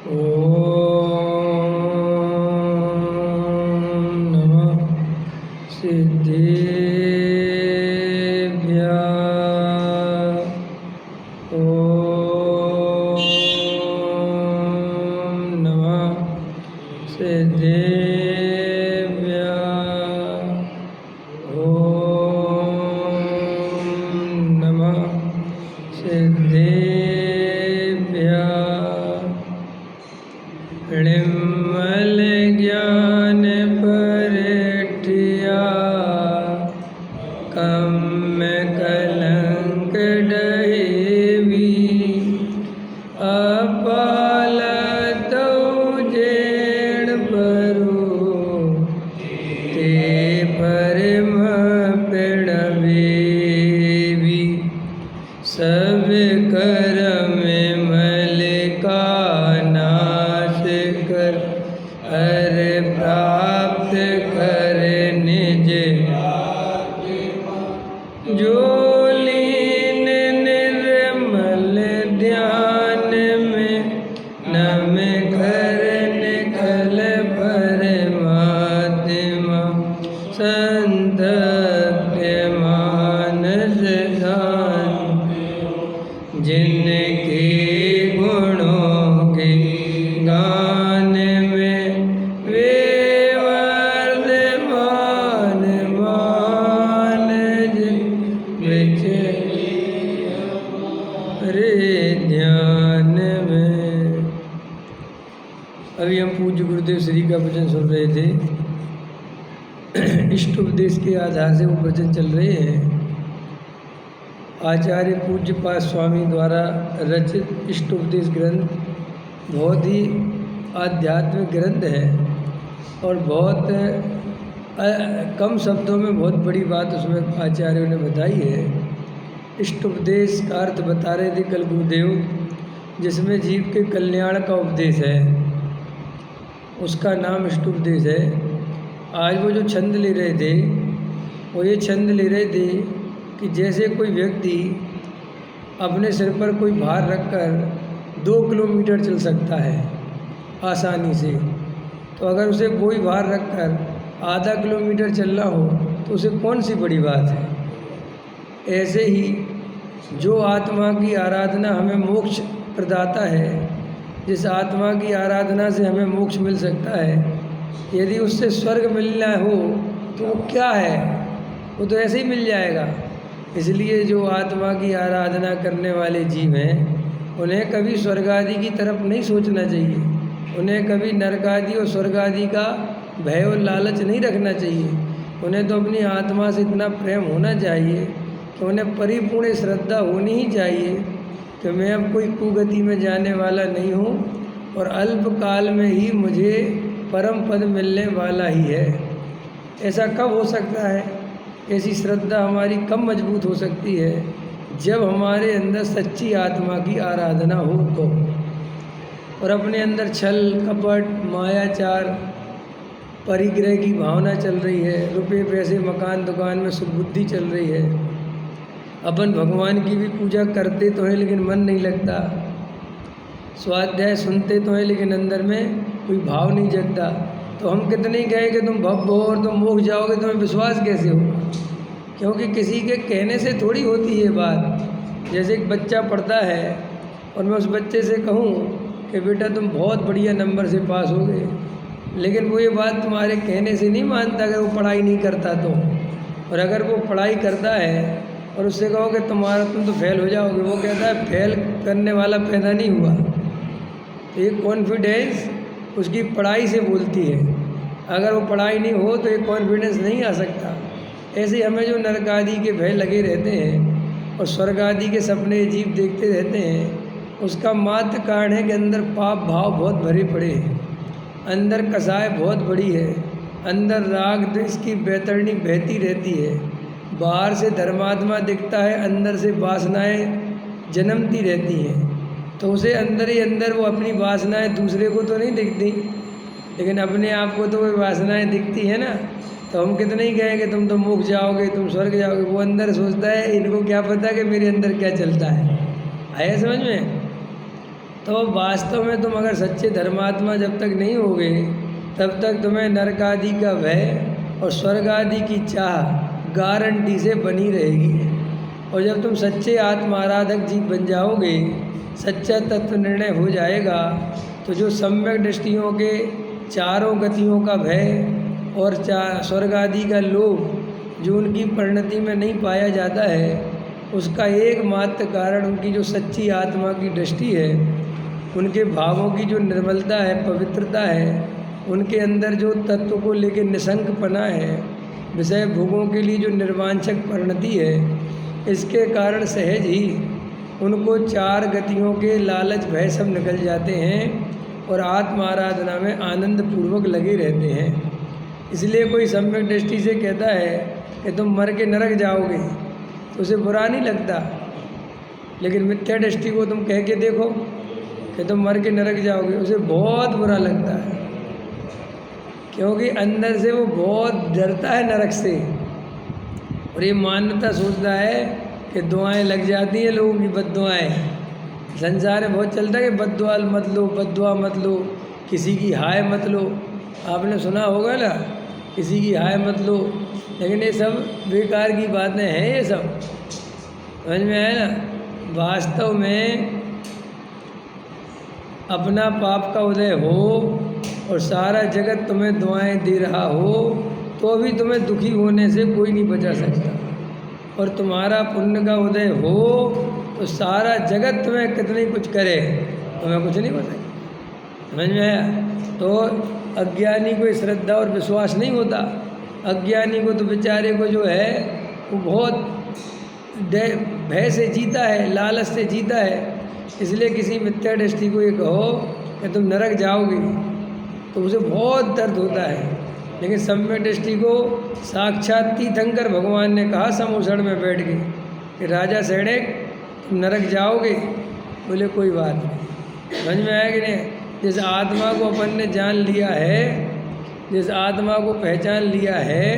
ॐ नमः सिद्धेभ्यः। ॐ नमः सिद्धेभ्यः। ॐ नमः सिद्धेभ्यः। निर्मल ज्ञान परिठिया कम कलंक डहेवी अपाल तौ जेण परो ते परम प्रणवेवी सब कर्म मलिका नाश कर हर प्राप्त कर निज जो लीन निर्मल ध्यान में नम कर निकल परमात्मा संत मानस दान जिनके गुणों के गान में वे वर्धमान मान जिन विच रे ध्यान में। अभी हम पूज्य गुरुदेव श्री का वचन सुन रहे थे। इष्ट उपदेश के आधार से वो वचन चल रहे हैं। आचार्य पूज्यपाद स्वामी द्वारा रचित इष्ट उपदेश ग्रंथ बहुत ही आध्यात्मिक ग्रंथ है और बहुत कम शब्दों में बहुत बड़ी बात उसमें आचार्यों ने बताई है। इष्ट उपदेश का अर्थ बता रहे थे कल गुरुदेव, जिसमें जीव के कल्याण का उपदेश है, उसका नाम इष्ट उपदेश है। आज वो जो छंद ले रहे थे वो ये छंद ले रहे थे कि जैसे कोई व्यक्ति अपने सिर पर कोई भार रखकर 2 किलोमीटर चल सकता है आसानी से, तो अगर उसे कोई भार रखकर आधा किलोमीटर चलना हो तो उसे कौन सी बड़ी बात है। ऐसे ही जो आत्मा की आराधना हमें मोक्ष प्रदाता है, जिस आत्मा की आराधना से हमें मोक्ष मिल सकता है, यदि उससे स्वर्ग मिलना हो तो वो क्या है, वो तो ऐसे ही मिल जाएगा। इसलिए जो आत्मा की आराधना करने वाले जीव हैं उन्हें कभी स्वर्ग आदि की तरफ नहीं सोचना चाहिए, उन्हें कभी नरक आदि और स्वर्ग आदि का भय और लालच नहीं रखना चाहिए। उन्हें तो अपनी आत्मा से इतना प्रेम होना चाहिए कि उन्हें परिपूर्ण श्रद्धा होनी ही चाहिए कि मैं अब कोई कुगति में जाने वाला नहीं हूँ और अल्प काल में ही मुझे परम पद मिलने वाला ही है। ऐसा कब हो सकता है? ऐसी श्रद्धा हमारी कब मजबूत हो सकती है? जब हमारे अंदर सच्ची आत्मा की आराधना हो तो। और अपने अंदर छल कपट मायाचार परिग्रह की भावना चल रही है, रुपये पैसे मकान दुकान में सुबुद्धि चल रही है। अपन भगवान की भी पूजा करते तो हैं लेकिन मन नहीं लगता, स्वाध्याय सुनते तो हैं लेकिन अंदर में कोई भाव नहीं जगता। तो हम कितने ही कहें कि तुम भव हो और तुम मोक्ष जाओगे, तुम्हें विश्वास कैसे होगा? क्योंकि किसी के कहने से थोड़ी होती है बात। जैसे एक बच्चा पढ़ता है और मैं उस बच्चे से कहूँ कि बेटा तुम बहुत बढ़िया नंबर से पास हो गए, लेकिन वो ये बात तुम्हारे कहने से नहीं मानता अगर वो पढ़ाई नहीं करता तो। और अगर वो पढ़ाई करता है और उससे कहो कि तुम तो फेल हो जाओगे, वो कहता है फेल करने वाला पैदा नहीं हुआ। तो ये कॉन्फिडेंस उसकी पढ़ाई से बोलती है। अगर वो पढ़ाई नहीं हो तो ये कॉन्फिडेंस नहीं आ सकता। ऐसे ही हमें जो नरक आदि के भय लगे रहते हैं और स्वर्ग आदि के सपने जीव देखते रहते हैं, उसका मात्र कारण है कि अंदर पाप भाव बहुत भरे पड़े हैं, अंदर कसाय बहुत बड़ी है, अंदर राग द्वेष की बैतरणी बहती रहती है। बाहर से धर्मात्मा दिखता है, अंदर से वासनाएं जन्मती रहती हैं। तो उसे अंदर ही अंदर वो अपनी वासनाएं दूसरे को तो नहीं दिखती, लेकिन अपने आप को तो वो वासनाएं दिखती है ना। तो हम कितने ही कहें कि तुम तो मोक्ष जाओगे, तुम स्वर्ग जाओगे, वो अंदर सोचता है इनको क्या पता कि मेरे अंदर क्या चलता है। आया समझ में? तो वास्तव में तुम अगर सच्चे धर्मात्मा जब तक नहीं होगे तब तक तुम्हें नरक आदि का भय और स्वर्ग आदि की चाह गारंटी से बनी रहेगी। और जब तुम सच्चे आत्मा आराधक जीव बन जाओगे, सच्चा तत्व निर्णय हो जाएगा, तो जो सम्यक दृष्टियों के चारों गतियों का भय और स्वर्ग आदि का लोभ जो उनकी परिणति में नहीं पाया जाता है, उसका एकमात्र कारण उनकी जो सच्ची आत्मा की दृष्टि है, उनके भावों की जो निर्मलता है, पवित्रता है, उनके अंदर जो तत्व को लेकर निसंकपना है, विषय भोगों के लिए जो निर्वांछक परिणति है, इसके कारण सहज ही उनको चार गतियों के लालच भय सब निकल जाते हैं और आत्म आराधना में आनंद पूर्वक लगे रहते हैं। इसलिए कोई सम्यक दृष्टि से कहता है कि तुम मर के नरक जाओगे तो उसे बुरा नहीं लगता, लेकिन मिथ्या दृष्टि को तुम कह के देखो कि तुम मर के नरक जाओगे, उसे बहुत बुरा लगता है, क्योंकि अंदर से वो बहुत डरता है नरक से और ये मान्यता सोचता है कि दुआएं लग जाती हैं लोगों की, बद्दुआएं। संसार में बहुत चलता है कि बद्दुआ मत लो, बद्दुआ मत लो, किसी की हाय मत लो। आपने सुना होगा ना, किसी की हाय मत लो, लेकिन ये सब बेकार की बातें हैं। ये सब समझ में आया ना। वास्तव में अपना पाप का उदय हो और सारा जगत तुम्हें दुआएं दे रहा हो तो भी तुम्हें दुखी होने से कोई नहीं बचा सकता, और तुम्हारा पुण्य का उदय हो तो सारा जगत तुम्हें कितनी कुछ करे, तुम्हें कुछ नहीं बचा। समझ में आया। तो अज्ञानी को श्रद्धा और विश्वास नहीं होता। अज्ञानी को तो बेचारे को जो है वो बहुत भय से जीता है, लालच से जीता है। इसलिए किसी मिथ्या दृष्टि को ये कहो कि तुम नरक जाओगे तो उसे बहुत दर्द होता है, लेकिन सम्यक दृष्टि को साक्षात तीर्थंकर भगवान ने कहा समूसण में बैठ के कि राजा सेडेक तुम नरक जाओगे। बोले कोई बात नहीं। समझ में आया कि नहीं। जिस आत्मा को अपन ने जान लिया है, जिस आत्मा को पहचान लिया है,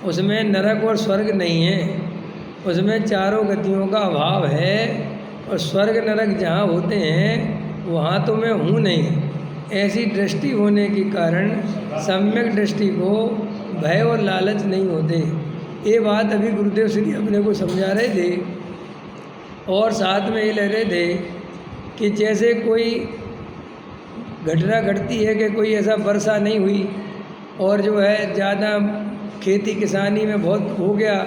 उसमें नरक और स्वर्ग नहीं है, उसमें चारों गतियों का अभाव है। और स्वर्ग नरक जहाँ होते हैं वहाँ तो मैं हूँ नहीं। ऐसी दृष्टि होने के कारण सम्यक दृष्टि को भय और लालच नहीं होते। ये बात अभी गुरुदेव श्री अपने को समझा रहे थे, और साथ में ये ले रहे थे कि जैसे कोई घटना घटती है कि कोई ऐसा वर्षा नहीं हुई और जो है ज़्यादा खेती किसानी में बहुत हो गया,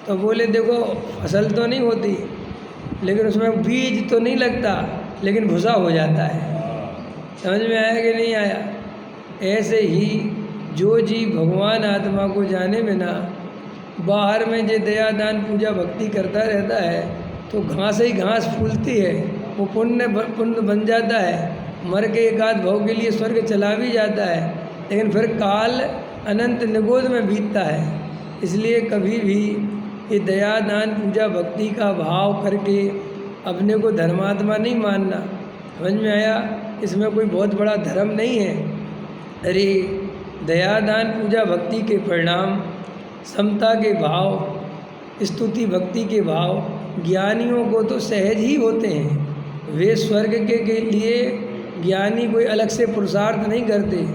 तो बोले देखो फसल तो नहीं होती, लेकिन उसमें बीज तो नहीं लगता, लेकिन भूसा हो जाता है। समझ में आया कि नहीं आया। ऐसे ही जो जीव भगवान आत्मा को जाने बिना बाहर में जो दया दान पूजा भक्ति करता रहता है तो घास ही घास फूलती है, वो पुण्य बन जाता है, मर के एक आध भाव के लिए स्वर्ग चला भी जाता है, लेकिन फिर काल अनंत निगोद में बीतता है। इसलिए कभी भी ये दया दान पूजा भक्ति का भाव करके अपने को धर्मात्मा नहीं मानना। समझ में आया। इसमें कोई बहुत बड़ा धर्म नहीं है। अरे दया दान पूजा भक्ति के परिणाम समता के भाव, स्तुति भक्ति के भाव ज्ञानियों को तो सहज ही होते हैं। वे स्वर्ग के लिए ज्ञानी कोई अलग से पुरुषार्थ नहीं करते।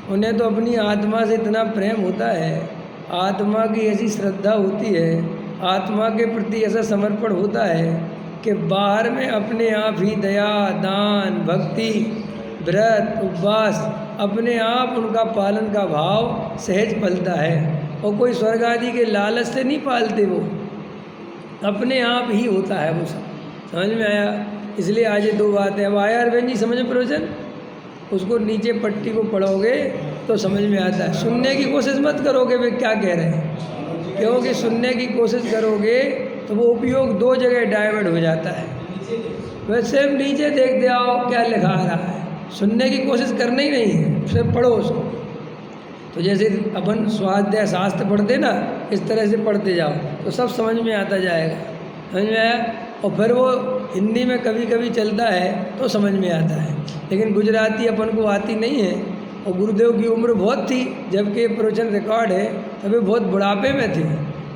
उन्हें तो अपनी आत्मा से इतना प्रेम होता है, आत्मा की ऐसी श्रद्धा होती है, आत्मा के प्रति ऐसा समर्पण होता है कि बाहर में अपने आप ही दया दान भक्ति व्रत उपवास अपने आप उनका पालन का भाव सहज पलता है। और कोई स्वर्ग आदि के लालच से नहीं पालते, वो अपने आप ही होता है वो सब। समझ में आया। इसलिए आज ये दो बातें। अब आया अरविंद जी समझ में प्रवचन, उसको नीचे पट्टी को पढ़ोगे तो समझ में आता है। सुनने की कोशिश मत करोगे वे क्या कह रहे हैं, क्योंकि सुनने की कोशिश करोगे तो वो उपयोग दो जगह डाइवर्ट हो जाता है। वैसे नीचे देखते आओ क्या लिखा आ रहा है, सुनने की कोशिश करना ही नहीं है, सिर्फ पढ़ो उसको। तो जैसे अपन स्वाध्याय शास्त्र पढ़ते ना, इस तरह से पढ़ते जाओ तो सब समझ में आता जाएगा। समझ में आया। और फिर वो हिंदी में कभी कभी चलता है तो समझ में आता है, लेकिन गुजराती अपन को आती नहीं है। और गुरुदेव की उम्र बहुत थी जबकि प्रवचन रिकॉर्ड है, तभी बहुत बुढ़ापे में थे,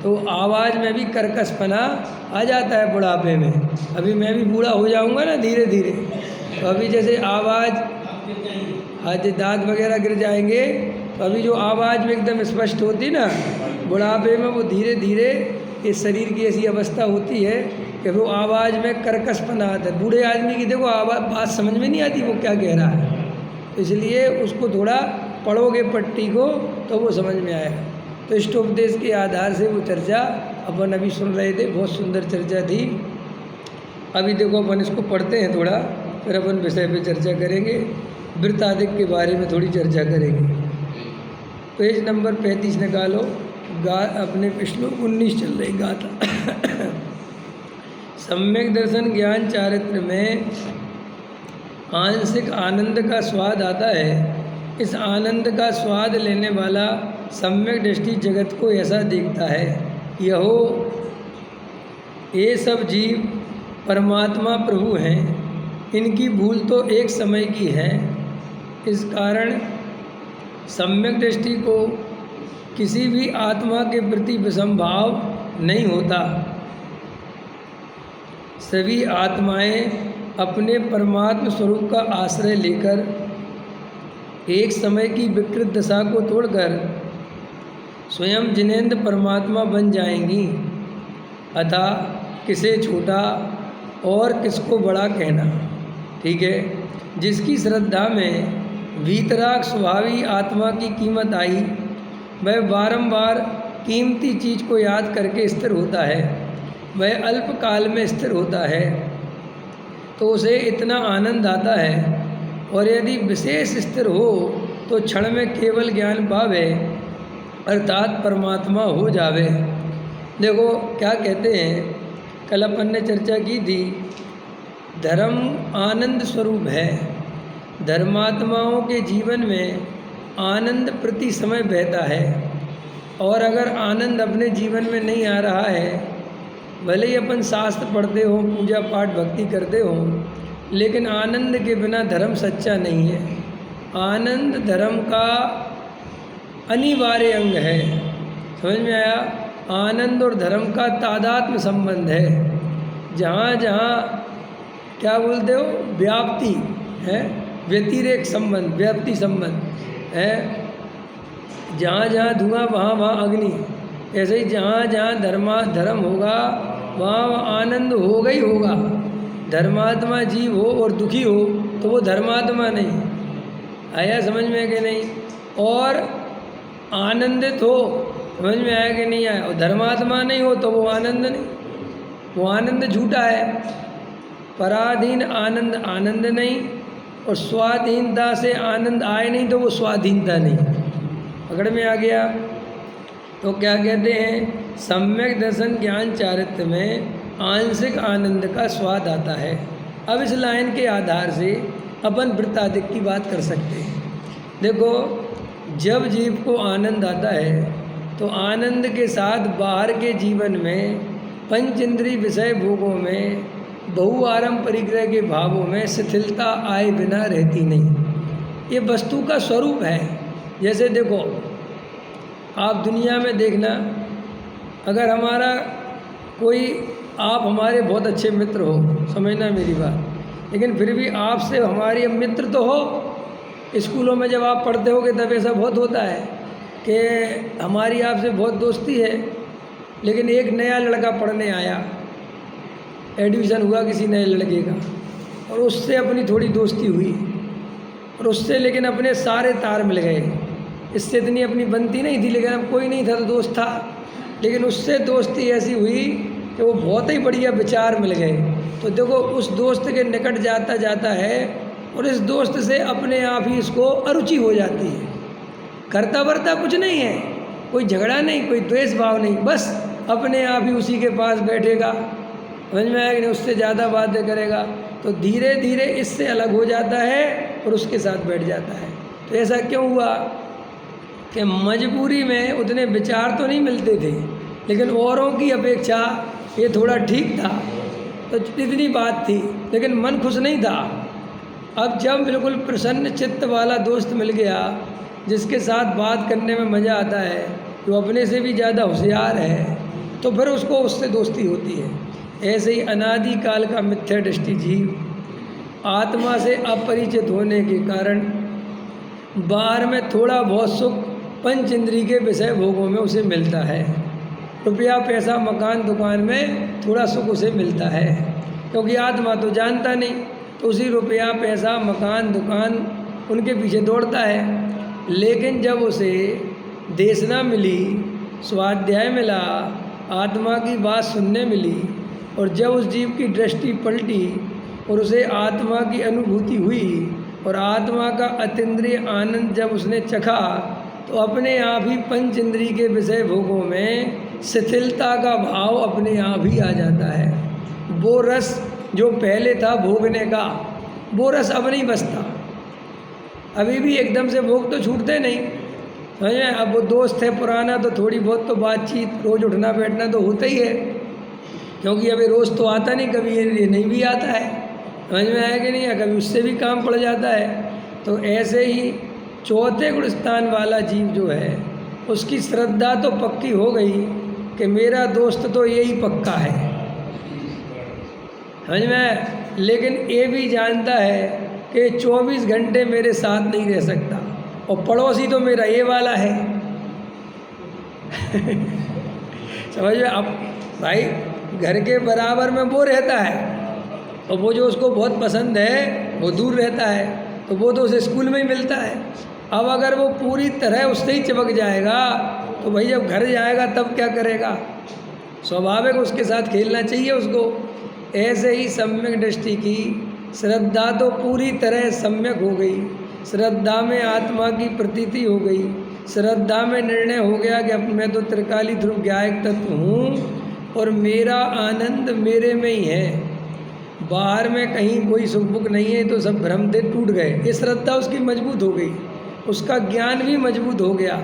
तो तो आवाज़ में भी कर्कशपना आ जाता है बुढ़ापे में। अभी मैं भी बूढ़ा हो जाऊंगा ना धीरे धीरे, तो अभी जैसे आवाज़, आज दांत वगैरह गिर जाएंगे, तो अभी जो आवाज़ में एकदम स्पष्ट होती ना, बुढ़ापे में वो धीरे धीरे इस शरीर की ऐसी अवस्था होती है कि वो आवाज़ में कर्कशपना आता है। बूढ़े आदमी की देखो आवाज़, बात समझ में नहीं आती वो क्या कह रहा है, तो इसलिए उसको थोड़ा पढ़ोगे पट्टी को तो वो समझ में आएगा। तो इष्टोपदेश के आधार से वो चर्चा अपन अभी सुन रहे थे, बहुत सुंदर चर्चा थी। अभी देखो अपन इसको पढ़ते हैं थोड़ा, फिर अपन विषय पे चर्चा करेंगे। वृत्ताधिक के बारे में थोड़ी चर्चा करेंगे। पेज नंबर 35 निकालो, अपने श्लोक 19 चल रही गाथा। सम्यक दर्शन ज्ञान चारित्र में आंशिक आनंद का स्वाद आता है। इस आनंद का स्वाद लेने वाला सम्यक दृष्टि जगत को ऐसा देखता है, यहो ये सब जीव परमात्मा प्रभु हैं, इनकी भूल तो एक समय की है। इस कारण सम्यक दृष्टि को किसी भी आत्मा के प्रति विषम भाव नहीं होता। सभी आत्माएं अपने परमात्म स्वरूप का आश्रय लेकर एक समय की विकृत दशा को तोड़कर स्वयं जिनेंद्र परमात्मा बन जाएंगी। अतः किसे छोटा और किसको बड़ा कहना, ठीक है। जिसकी श्रद्धा में वीतराग स्वभावी आत्मा की कीमत आई, वह बारंबार कीमती चीज़ को याद करके स्थिर होता है। वह अल्प काल में स्थिर होता है तो उसे इतना आनंद आता है, और यदि विशेष स्थिर हो तो क्षण में केवल ज्ञान पावे अर्थात परमात्मा हो जावे। देखो क्या कहते हैं, कल अपन ने चर्चा की थी, धर्म आनंद स्वरूप है। धर्मात्माओं के जीवन में आनंद प्रति समय बहता है, और अगर आनंद अपने जीवन में नहीं आ रहा है, भले ही अपन शास्त्र पढ़ते हो, पूजा पाठ भक्ति करते हो, लेकिन आनंद के बिना धर्म सच्चा नहीं है। आनंद धर्म का अनिवार्य अंग है। समझ में आया? आनंद और धर्म का तादात्म्य संबंध है। जहाँ जहाँ क्या बोलते हो, व्याप्ति है, व्यतिरेक संबंध, व्याप्ति संबंध है। जहाँ जहाँ धुआं वहाँ वहाँ अग्नि। ऐसे ही जहाँ जहाँ धर्म होगा वहाँ आनंद होगा ही होगा। धर्मात्मा जीव हो और दुखी हो तो वो धर्मात्मा नहीं। आया समझ में कि नहीं? और आनंदित हो, समझ में आया कि नहीं आया? और धर्मात्मा नहीं हो तो वो आनंद नहीं, वो आनंद झूठा है। पराधीन आनंद आनंद नहीं, और स्वाधीनता से आनंद आए नहीं तो वो स्वाधीनता नहीं। पकड़ में आ गया? तो क्या कहते हैं, सम्यक दर्शन ज्ञान चारित्र में आंशिक आनंद का स्वाद आता है। अब इस लाइन के आधार से अपन वृत्ताधिक की बात कर सकते हैं। देखो, जब जीव को आनंद आता है तो आनंद के साथ बाहर के जीवन में पंच इंद्रिय विषय भोगों में बहुआरंभ परिग्रह के भावों में शिथिलता आए बिना रहती नहीं। ये वस्तु का स्वरूप है। जैसे देखो, आप दुनिया में देखना, अगर हमारा कोई, आप हमारे बहुत अच्छे मित्र हो, समझना मेरी बात, लेकिन फिर भी आपसे हमारी मित्र तो हो। स्कूलों में जब आप पढ़ते होगे तब ऐसा बहुत होता है कि हमारी आपसे बहुत दोस्ती है, लेकिन एक नया लड़का पढ़ने आया, एडमिशन हुआ किसी नए लड़के का, और उससे अपनी थोड़ी दोस्ती हुई, और उससे लेकिन अपने सारे तार मिल गए। इससे इतनी अपनी बनती नहीं थी, लेकिन अब कोई नहीं था तो दोस्त था, लेकिन उससे दोस्ती ऐसी हुई कि वो बहुत ही बढ़िया विचार मिल गए। तो देखो, उस दोस्त के निकट जाता जाता है और इस दोस्त से अपने आप ही इसको अरुचि हो जाती है। करता बरता कुछ नहीं है, कोई झगड़ा नहीं, कोई द्वेष भाव नहीं, बस अपने आप ही उसी के पास बैठेगा, समझ में आया कि नहीं, उससे ज़्यादा बातें करेगा, तो धीरे धीरे इससे अलग हो जाता है और उसके साथ बैठ जाता है। तो ऐसा क्यों हुआ कि मजबूरी में उतने विचार तो नहीं मिलते थे, लेकिन औरों की अपेक्षा ये थोड़ा ठीक था, तो इतनी बात थी, लेकिन मन खुश नहीं था। अब जब बिल्कुल प्रसन्न चित्त वाला दोस्त मिल गया, जिसके साथ बात करने में मज़ा आता है, जो अपने से भी ज़्यादा होशियार है, तो फिर उसको उससे दोस्ती होती है। ऐसे ही अनादि काल का मिथ्या दृष्टि जीव आत्मा से अपरिचित होने के कारण बाहर में थोड़ा बहुत सुख पंच इंद्री के विषय भोगों में उसे मिलता है। रुपया पैसा मकान दुकान में थोड़ा सुख उसे मिलता है, क्योंकि आत्मा तो जानता नहीं, तो उसी रुपया पैसा मकान दुकान उनके पीछे दौड़ता है। लेकिन जब उसे देशना मिली, स्वाध्याय मिला, आत्मा की बात सुनने मिली, और जब उस जीव की दृष्टि पलटी और उसे आत्मा की अनुभूति हुई और आत्मा का अतीन्द्रिय आनंद जब उसने चखा, तो अपने आप ही पंच इंद्री के विषय भोगों में शिथिलता का भाव अपने आप ही आ जाता है। वो रस जो पहले था भोगने का, वो रस अब नहीं बसता। अभी भी एकदम से भोग तो छूटते नहीं है। अब वो दोस्त है पुराना तो थोड़ी बहुत तो बातचीत, रोज़ उठना बैठना तो होता ही है, क्योंकि अभी रोज़ तो आता नहीं, कभी ये नहीं भी आता है, समझ में आया कि नहीं है, कभी उससे भी काम पड़ जाता है। तो ऐसे ही चौथे गुण स्थान वाला जीव जो है, उसकी श्रद्धा तो पक्की हो गई कि मेरा दोस्त तो यही पक्का है, समझ में। लेकिन ये भी जानता है कि 24 घंटे मेरे साथ नहीं रह सकता, और पड़ोसी तो मेरा ये वाला है समझ में। अब भाई घर के बराबर में वो रहता है, और वो जो उसको बहुत पसंद है वो दूर रहता है, तो वो तो उसे स्कूल में ही मिलता है। अब अगर वो पूरी तरह उससे ही चिपक जाएगा तो भाई जब घर जाएगा तब क्या करेगा, स्वाभाविक उसके साथ खेलना चाहिए उसको। ऐसे ही सम्यक दृष्टि की श्रद्धा तो पूरी तरह सम्यक हो गई, श्रद्धा में आत्मा की प्रतीति हो गई, श्रद्धा में निर्णय हो गया कि अब मैं तो त्रिकाली ध्रुव ज्ञायक तत्व हूँ और मेरा आनंद मेरे में ही है, बाहर में कहीं कोई सुख बुक नहीं है, तो सब भ्रम थे टूट गए। ये श्रद्धा उसकी मजबूत हो गई, उसका ज्ञान भी मजबूत हो गया।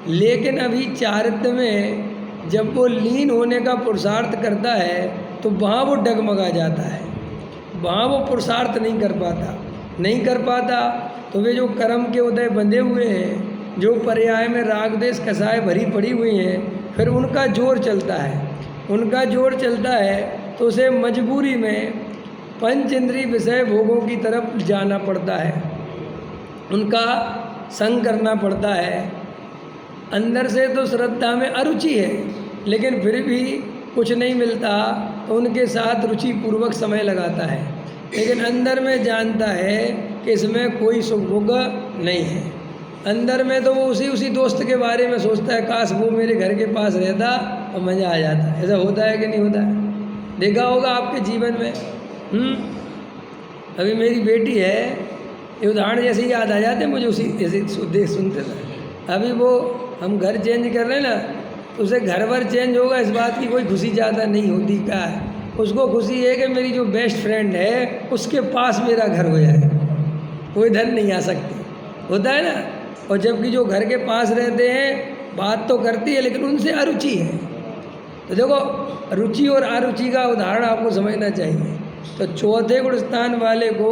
लेकिन अभी चारित्र में जब वो लीन होने का पुरुषार्थ करता है तो वहाँ वो डगमगा जाता है, वहाँ वो पुरुषार्थ नहीं कर पाता। तो वे जो कर्म के उदय बंधे हुए हैं, जो पर्याय में राग देश कसाय भरी पड़ी हुई हैं, फिर उनका जोर चलता है, तो उसे मजबूरी में पंच इंद्रिय विषय भोगों की तरफ जाना पड़ता है, उनका संग करना पड़ता है। अंदर से तो श्रद्धा में अरुचि है, लेकिन फिर भी कुछ नहीं मिलता तो उनके साथ रुचि पूर्वक समय लगाता है, लेकिन अंदर में जानता है कि इसमें कोई सुख भोग नहीं है। अंदर में तो वो उसी दोस्त के बारे में सोचता है, काश वो मेरे घर के पास रहता और मज़ा आ जाता। ऐसा होता है कि नहीं होता है? देखा होगा आपके जीवन में। अभी मेरी बेटी है, ये उदाहरण जैसे ही याद आ जाते मुझे, उसी जैसे देख सुनते थे। अभी वो हम घर चेंज कर रहे हैं ना, तो उसे घर भर चेंज होगा इस बात की कोई खुशी ज़्यादा नहीं होती। क्या है उसको खुशी है कि मेरी जो बेस्ट फ्रेंड है उसके पास मेरा घर हो जाए, कोई इधर नहीं आ सकती, होता है ना। और जबकि जो घर के पास रहते हैं बात तो करती है, लेकिन उनसे अरुचि है। तो देखो रुचि और अरुचि का उदाहरण आपको समझना चाहिए। तो चौथे गुण स्थान वाले को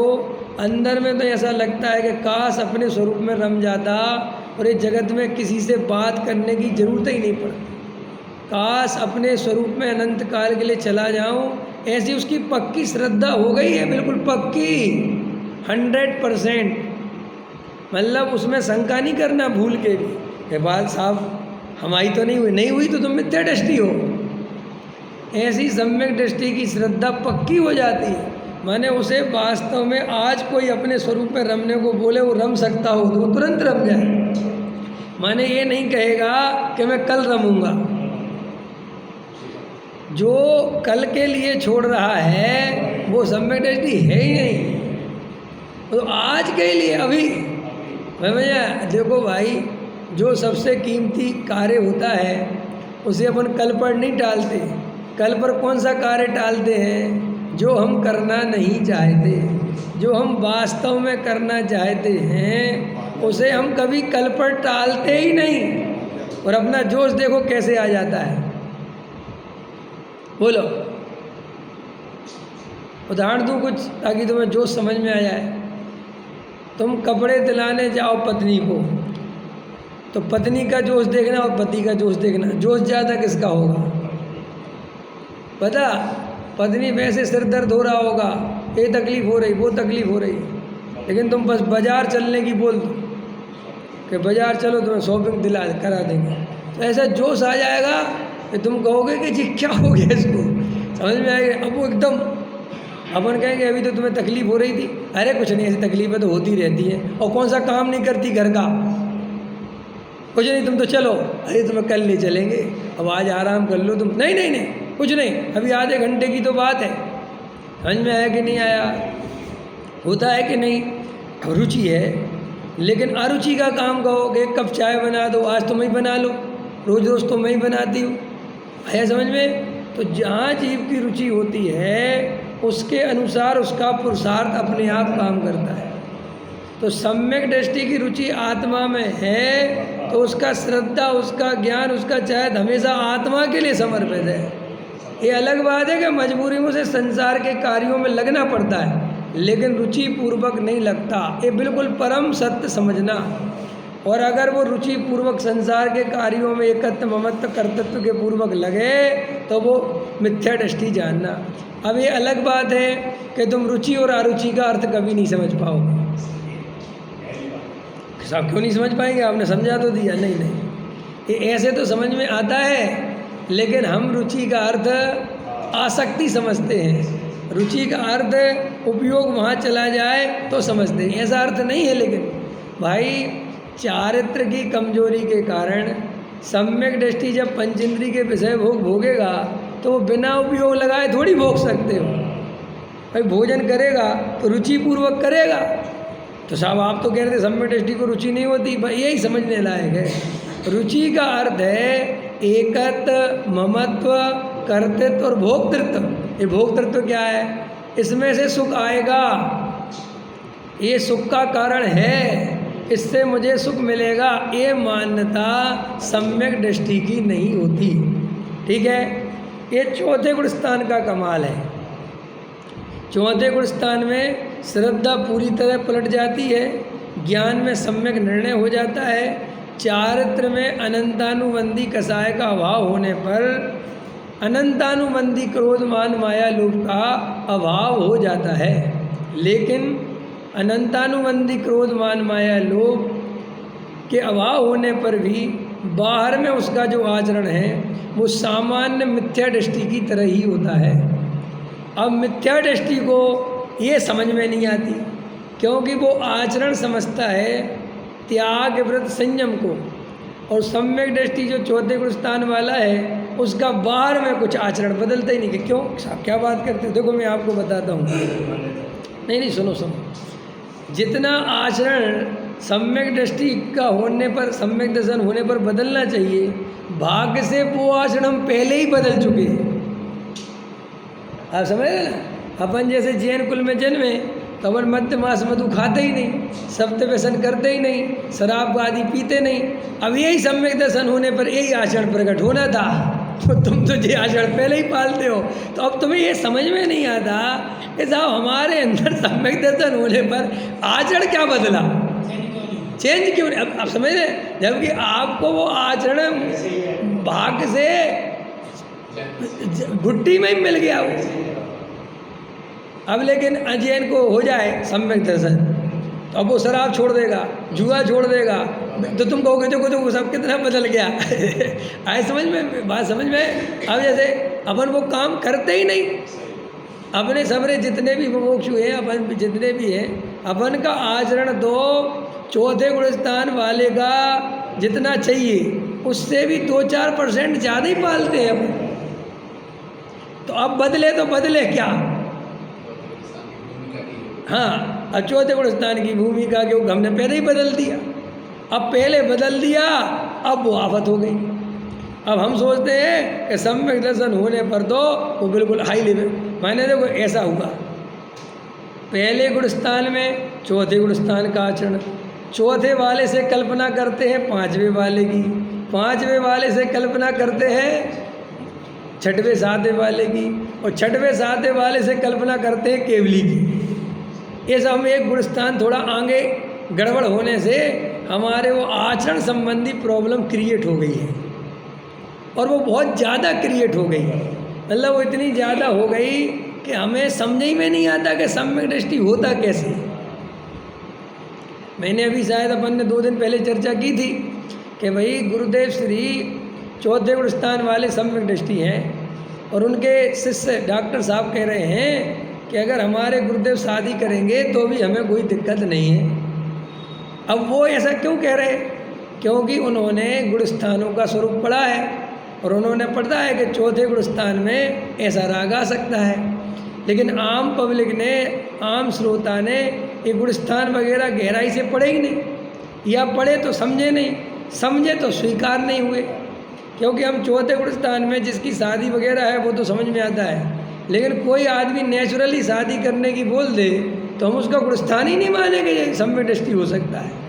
अंदर में तो ऐसा लगता है कि काश अपने स्वरूप में रम जाता और इस जगत में किसी से बात करने की ज़रूरत ही नहीं पड़ती, काश अपने स्वरूप में अनंत काल के लिए चला जाऊं। ऐसी उसकी पक्की श्रद्धा हो गई है, बिल्कुल पक्की 100%। मतलब उसमें शंका नहीं करना भूल के भी कि बात साहब हमारी तो नहीं हुई तो तुम मिथ्या दृष्टि हो। ऐसी सम्यक दृष्टि की श्रद्धा पक्की हो जाती है, माने उसे वास्तव में आज कोई अपने स्वरूप में रमने को बोले वो रम सकता हो तो वो तुरंत रम जाए। माने ये नहीं कहेगा कि मैं कल रमूंगा, जो कल के लिए छोड़ रहा है वो सम्यक दृष्टि है ही नहीं, तो आज के लिए अभी। भैया देखो भाई, जो सबसे कीमती कार्य होता है उसे अपन कल पर नहीं टालते। कल पर कौन सा कार्य टालते हैं? जो हम करना नहीं चाहते, जो हम वास्तव में करना चाहते हैं उसे हम कभी कल पर टालते ही नहीं। और अपना जोश देखो कैसे आ जाता है। बोलो, उदाहरण दूँ कुछ ताकि तुम्हें जोश समझ में आ जाए। तुम कपड़े दिलाने जाओ पत्नी को, तो पत्नी का जोश देखना और पति का जोश देखना, जोश ज़्यादा किसका होगा? पता, पत्नी वैसे सिर दर्द हो रहा होगा, ये तकलीफ़ हो रही, वो तकलीफ़ हो रही, लेकिन तुम बस बाज़ार चलने की बोल दो कि बाज़ार चलो तुम्हें शॉपिंग दिला करा देंगे, तो ऐसा जोश आ जाएगा कि तुम कहोगे कि जी क्या हो गया इसको, समझ में आएगा। अब वो एकदम अपन कहेंगे अभी तो तुम्हें तकलीफ़ हो रही थी, अरे कुछ नहीं, ऐसी तकलीफ़ें तो होती रहती हैं, और कौन सा काम नहीं करती घर का, कुछ नहीं तुम तो चलो, अरे तुम्हें कल ले चलेंगे, अब आज आराम कर लो तुम, नहीं नहीं नहीं कुछ नहीं, अभी आधे घंटे की तो बात है। समझ में आया कि नहीं आया, होता है कि नहीं। रुचि है, लेकिन अरुचि का काम कहो कि एक कप चाय बना दो, आज तुम ही बना लो, रोज़ रोज़ तो मैं ही बनाती हूँ, आया समझ में। तो जहाँ जीव की रुचि होती है उसके अनुसार उसका पुरुषार्थ अपने आप काम करता है। तो सम्यक दृष्टि की रुचि आत्मा में है तो उसका श्रद्धा, उसका ज्ञान, उसका चाहत हमेशा आत्मा के लिए समर्पित है। ये अलग बात है कि मजबूरी में उसे संसार के कार्यों में लगना पड़ता है, लेकिन रुचि पूर्वक नहीं लगता, ये बिल्कुल परम सत्य समझना। और अगर वो रुचि पूर्वक संसार के कार्यों में एकत्व ममत्व कर्तृत्व के पूर्वक लगे तो वो मिथ्या दृष्टि जानना। अब ये अलग बात है कि तुम रुचि और अरुचि का अर्थ कभी नहीं समझ पाओगे। साहब क्यों नहीं समझ पाएंगे, आपने समझा तो दिया, नहीं नहीं, ये ऐसे तो समझ में आता है, लेकिन हम रुचि का अर्थ आसक्ति समझते हैं, रुचि का अर्थ उपयोग वहाँ चला जाए तो समझते हैं, ऐसा अर्थ नहीं है। लेकिन भाई चारित्र की कमजोरी के कारण सम्यक दृष्टि जब पंचेंद्रिय के विषय भोग भोगेगा तो वो बिना उपयोग लगाए थोड़ी भोग सकते हो। भाई भोजन करेगा तो रुचि पूर्वक करेगा, तो साहब आप तो कह रहे थे सम्यक दृष्टि को रुचि नहीं होती, भाई यही समझने लायक है। रुचि का अर्थ है एकत्व ममत्व कर्तृत्व और भोक्तृत्व। ये भोक्तृत्व क्या है, इसमें से सुख आएगा, ये सुख का कारण है, इससे मुझे सुख मिलेगा, ये मान्यता सम्यक दृष्टि की नहीं होती। ठीक है, ये चौथे गुण स्थान का कमाल है। चौथे गुण स्थान में श्रद्धा पूरी तरह पलट जाती है, ज्ञान में सम्यक निर्णय हो जाता है, चारित्र में अनंतानुबंधी कसाय का अभाव होने पर अनंतानुबंधी क्रोध मान माया लोभ का अभाव हो जाता है। लेकिन अनंतानुबंधी क्रोध मान माया लोभ के अभाव होने पर भी बाहर में उसका जो आचरण है वो सामान्य मिथ्या दृष्टि की तरह ही होता है। अब मिथ्या दृष्टि को ये समझ में नहीं आती, क्योंकि वो आचरण समझता है त्याग व्रत संयम को, और सम्यक दृष्टि जो चौथे गुण स्थान वाला है उसका बाहर में कुछ आचरण बदलता ही नहीं। कि क्यों साहब क्या बात करते हो, देखो मैं आपको बताता हूँ। नहीं सुनो, जितना आचरण सम्यक दृष्टि का होने पर, सम्यक दर्शन होने पर बदलना चाहिए, भाग्य से वो आचरण हम पहले ही बदल चुके हैं। आप समझ रहे ना, अपन जैसे जैन कुल में जन्मे तो अपन मध्य मास मधु खाते ही नहीं, सप्त व्यसन करते ही नहीं, शराब आदि पीते नहीं। अब यही सम्यक दर्शन होने पर यही आचरण प्रकट होना था, तो तुम तो ये आचरण पहले ही पालते हो। तो अब तुम्हें ये समझ में नहीं आता कि साहब हमारे अंदर सम्यक दर्शन होने पर आचरण क्या बदला, चेंज क्यों? अब आप समझ रहे, जबकि आपको वो आचरण भाग्य से गुट्टी में ही मिल गया वो। अब लेकिन अजैन को हो जाए सम्यक दर्शन तो अब वो शराब छोड़ देगा, जुआ छोड़ देगा, तो तुम कहोगे देखो सब कितना बदल गया। आए समझ में, बात समझ में। अब जैसे अपन वो काम करते ही नहीं, अपने सबरे जितने भी मुमुक्षु हैं, अपन जितने भी हैं, अपन का आचरण तो चौथे गुण स्थान वाले का जितना चाहिए उससे भी 2-4% ज़्यादा ही पालते हैं अपन। तो अब बदले तो बदले क्या? हाँ, अब चौथे गुण स्थान की भूमिका के हमने पहले ही बदल दिया। अब पहले बदल दिया, अब वो आफत हो गई। अब हम सोचते हैं कि सम्यक दर्शन होने पर तो वो बिल्कुल हाई लेवल, मैंने देखो ऐसा हुआ, पहले गुण स्थान में चौथे गुण स्थान का आचरण, चौथे वाले से कल्पना करते हैं पांचवें वाले की, पांचवें वाले से कल्पना करते हैं छठवें सातवें वाले की, और छठवें सातवें वाले से कल्पना करते हैं केवली की। ये सब हम एक गुण स्थान थोड़ा आगे गड़बड़ होने से हमारे वो आचरण संबंधी प्रॉब्लम क्रिएट हो गई है, और वो बहुत ज़्यादा क्रिएट हो गई है। मतलब वो इतनी ज़्यादा हो गई कि हमें समझ ही में नहीं आता कि सम्यक दृष्टि होता कैसे। मैंने अभी शायद अपन ने 2 दिन पहले चर्चा की थी कि भाई गुरुदेव श्री चौथे गुण स्थान वाले सम्यक दृष्टि हैं, और उनके शिष्य डॉक्टर साहब कह रहे हैं कि अगर हमारे गुरुदेव शादी करेंगे तो भी हमें कोई दिक्कत नहीं है। अब वो ऐसा क्यों कह रहे हैं? क्योंकि उन्होंने गुण स्थानों का स्वरूप पढ़ा है, और उन्होंने पढ़ा है कि चौथे गुण स्थान में ऐसा राग आ सकता है। लेकिन आम पब्लिक ने, आम श्रोता ने ये गुण स्थान वगैरह गहराई से पढ़े ही नहीं, या पढ़े तो समझे नहीं, समझे तो स्वीकार नहीं हुए। क्योंकि हम चौथे गुण स्थान में जिसकी शादी वगैरह है वो तो समझ में आता है, लेकिन कोई आदमी नेचुरली शादी करने की बोल दे तो हम उसका गुण स्थान ही नहीं मानेंगे ये सम्यक दृष्टि हो सकता है।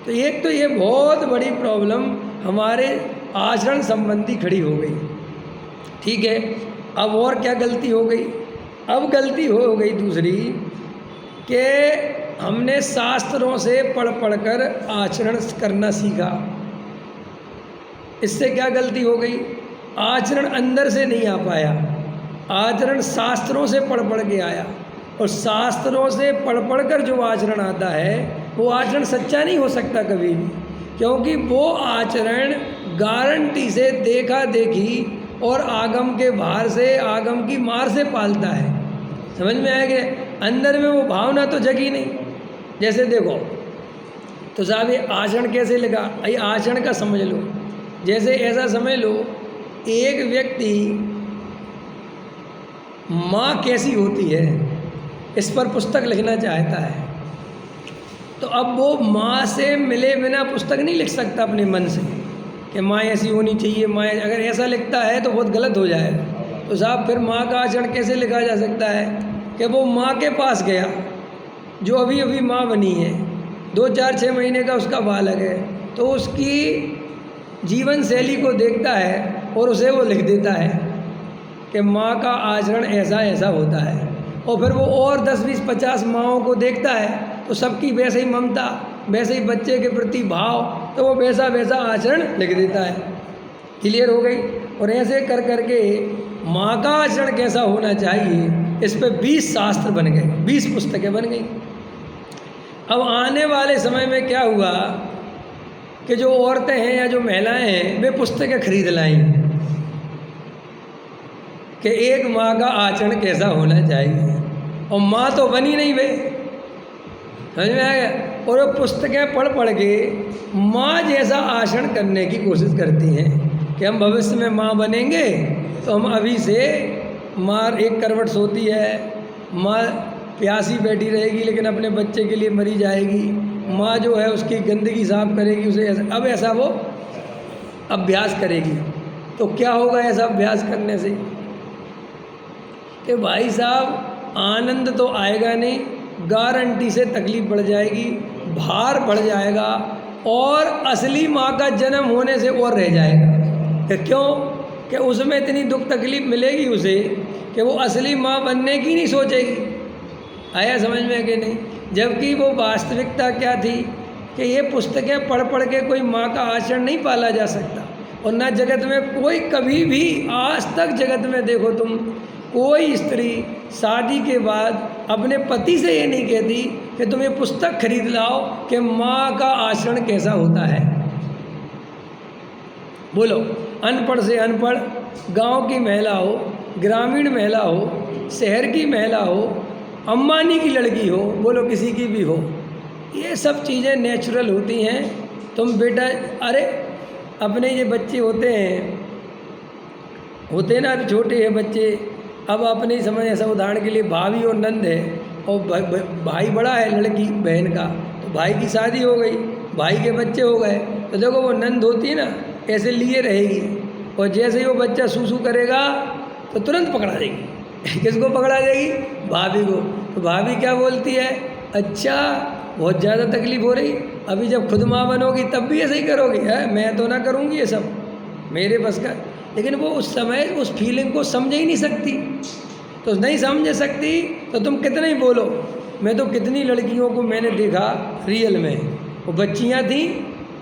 तो एक तो ये बहुत बड़ी प्रॉब्लम हमारे आचरण संबंधी खड़ी हो गई। ठीक है, अब और क्या गलती हो गई? अब गलती हो गई दूसरी कि हमने शास्त्रों से पढ़ कर आचरण करना सीखा। इससे क्या गलती हो गई? आचरण अंदर से नहीं आ पाया, आचरण शास्त्रों से पढ़ के आया, और शास्त्रों से पढ़ कर जो आचरण आता है वो आचरण सच्चा नहीं हो सकता कभी भी, क्योंकि वो आचरण गारंटी से देखा देखी और आगम के भार से, आगम की मार से पालता है। समझ में आया कि अंदर में वो भावना तो जगी नहीं। जैसे देखो तो साहब ये आचरण कैसे लगा, ये आचरण का समझ लो। जैसे ऐसा समझ लो, एक व्यक्ति माँ कैसी होती है इस पर पुस्तक लिखना चाहता है, तो अब वो माँ से मिले बिना पुस्तक नहीं लिख सकता अपने मन से कि माँ ऐसी होनी चाहिए, माँ। अगर ऐसा लिखता है तो बहुत गलत हो जाएगा। तो साहब फिर माँ का आचरण कैसे लिखा जा सकता है कि वो माँ के पास गया जो अभी अभी माँ बनी है, 2, 4, 6 महीने का उसका बालक है, तो उसकी जीवन शैली को देखता है और उसे वो लिख देता है कि माँ का आचरण ऐसा ऐसा होता है। और फिर वो और 10, 20, 50 माँओं को देखता है तो सबकी वैसे ही ममता, वैसे ही बच्चे के प्रति भाव, तो वो वैसा वैसा आचरण लिख देता है। क्लियर हो गई? और ऐसे कर करके माँ का आचरण कैसा होना चाहिए इस पे 20 शास्त्र बन गए, 20 पुस्तकें बन गई। अब आने वाले समय में क्या हुआ कि जो औरतें हैं या जो महिलाएं हैं वे पुस्तकें खरीद लाएं कि एक माँ का आचरण कैसा होना चाहिए, और माँ तो बनी नहीं वे। समझ में आ गया? और वो पुस्तकें पढ़ के माँ जैसा आचरण करने की कोशिश करती हैं कि हम भविष्य में माँ बनेंगे तो हम अभी से, माँ एक करवट सोती है, माँ प्यासी बैठी रहेगी लेकिन अपने बच्चे के लिए मरी जाएगी, माँ जो है उसकी गंदगी साफ करेगी, उसे अब ऐसा वो अभ्यास करेगी। तो क्या होगा ऐसा अभ्यास करने से कि भाई साहब आनंद तो आएगा नहीं, गारंटी से तकलीफ बढ़ जाएगी, भार बढ़ जाएगा, और असली माँ का जन्म होने से और रह जाएगा। कि क्यों? कि उसमें इतनी दुख तकलीफ मिलेगी उसे कि वो असली माँ बनने की नहीं सोचेगी। आया समझ में कि नहीं? जबकि वो वास्तविकता क्या थी कि ये पुस्तकें पढ़ के कोई माँ का आचरण नहीं पाला जा सकता। और ना जगत में कोई कभी भी, आज तक जगत में देखो तुम, कोई स्त्री शादी के बाद अपने पति से ये नहीं कहती कि तुम ये पुस्तक खरीद लाओ कि माँ का आचरण कैसा होता है। बोलो, अनपढ़ से अनपढ़, गांव की महिला हो, ग्रामीण महिला हो, शहर की महिला हो, अंबानी की लड़की हो, बोलो किसी की भी हो, ये सब चीज़ें नेचुरल होती हैं। तुम बेटा, अरे अपने ये बच्चे होते ना, अभी छोटे हैं बच्चे, अब अपने ही समझ, ऐसा उदाहरण के लिए भाभी और नंद है, और भाई बड़ा है लड़की बहन का, तो भाई की शादी हो गई, भाई के बच्चे हो गए, तो देखो वो नंद होती है ना, ऐसे लिए रहेगी, और जैसे ही वो बच्चा सूसू करेगा तो तुरंत पकड़ा देगी। किसको पकड़ा देगी? भाभी को। तो भाभी क्या बोलती है? अच्छा बहुत ज़्यादा तकलीफ हो रही, अभी जब खुद माँ बनोगी तब भी ऐसे ही करोगी? है, मैं तो ना करूँगी ये सब, मेरे बस का। लेकिन वो उस समय उस फीलिंग को समझ ही नहीं सकती। तो नहीं समझ सकती तो तुम कितने ही बोलो। मैं तो कितनी लड़कियों को मैंने देखा रियल में, वो बच्चियाँ थी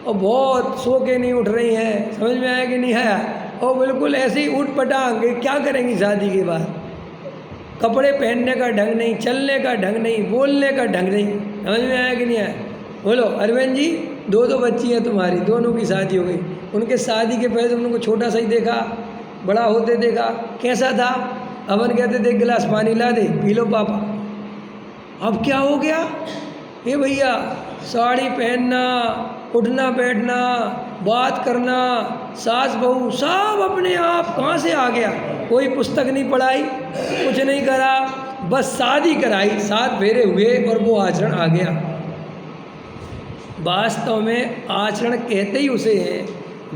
और बहुत सो के नहीं उठ रही हैं, समझ में आया कि नहीं आया, और बिल्कुल ऐसे ही उठ पटांग क्या करेंगी शादी के बाद? कपड़े पहनने का ढंग नहीं, चलने का ढंग नहीं, बोलने का ढंग नहीं। समझ में आया कि नहीं आया? बोलो अरविंद जी, दो बच्ची हैं तुम्हारी, दोनों की शादी हो गई। उनके शादी के पहले तुमने को छोटा सा ही देखा, बड़ा होते देखा, कैसा था? अपन कहते थे गिलास पानी ला दे, पी लो पापा। अब क्या हो गया? ये भैया साड़ी पहनना, उठना बैठना, बात करना, सास बहू सब अपने आप कहाँ से आ गया? कोई पुस्तक नहीं पढ़ाई, कुछ नहीं करा, बस शादी कराई, 7 फेरे हुए और वो आचरण आ गया। वास्तव में आचरण कहते ही उसे हैं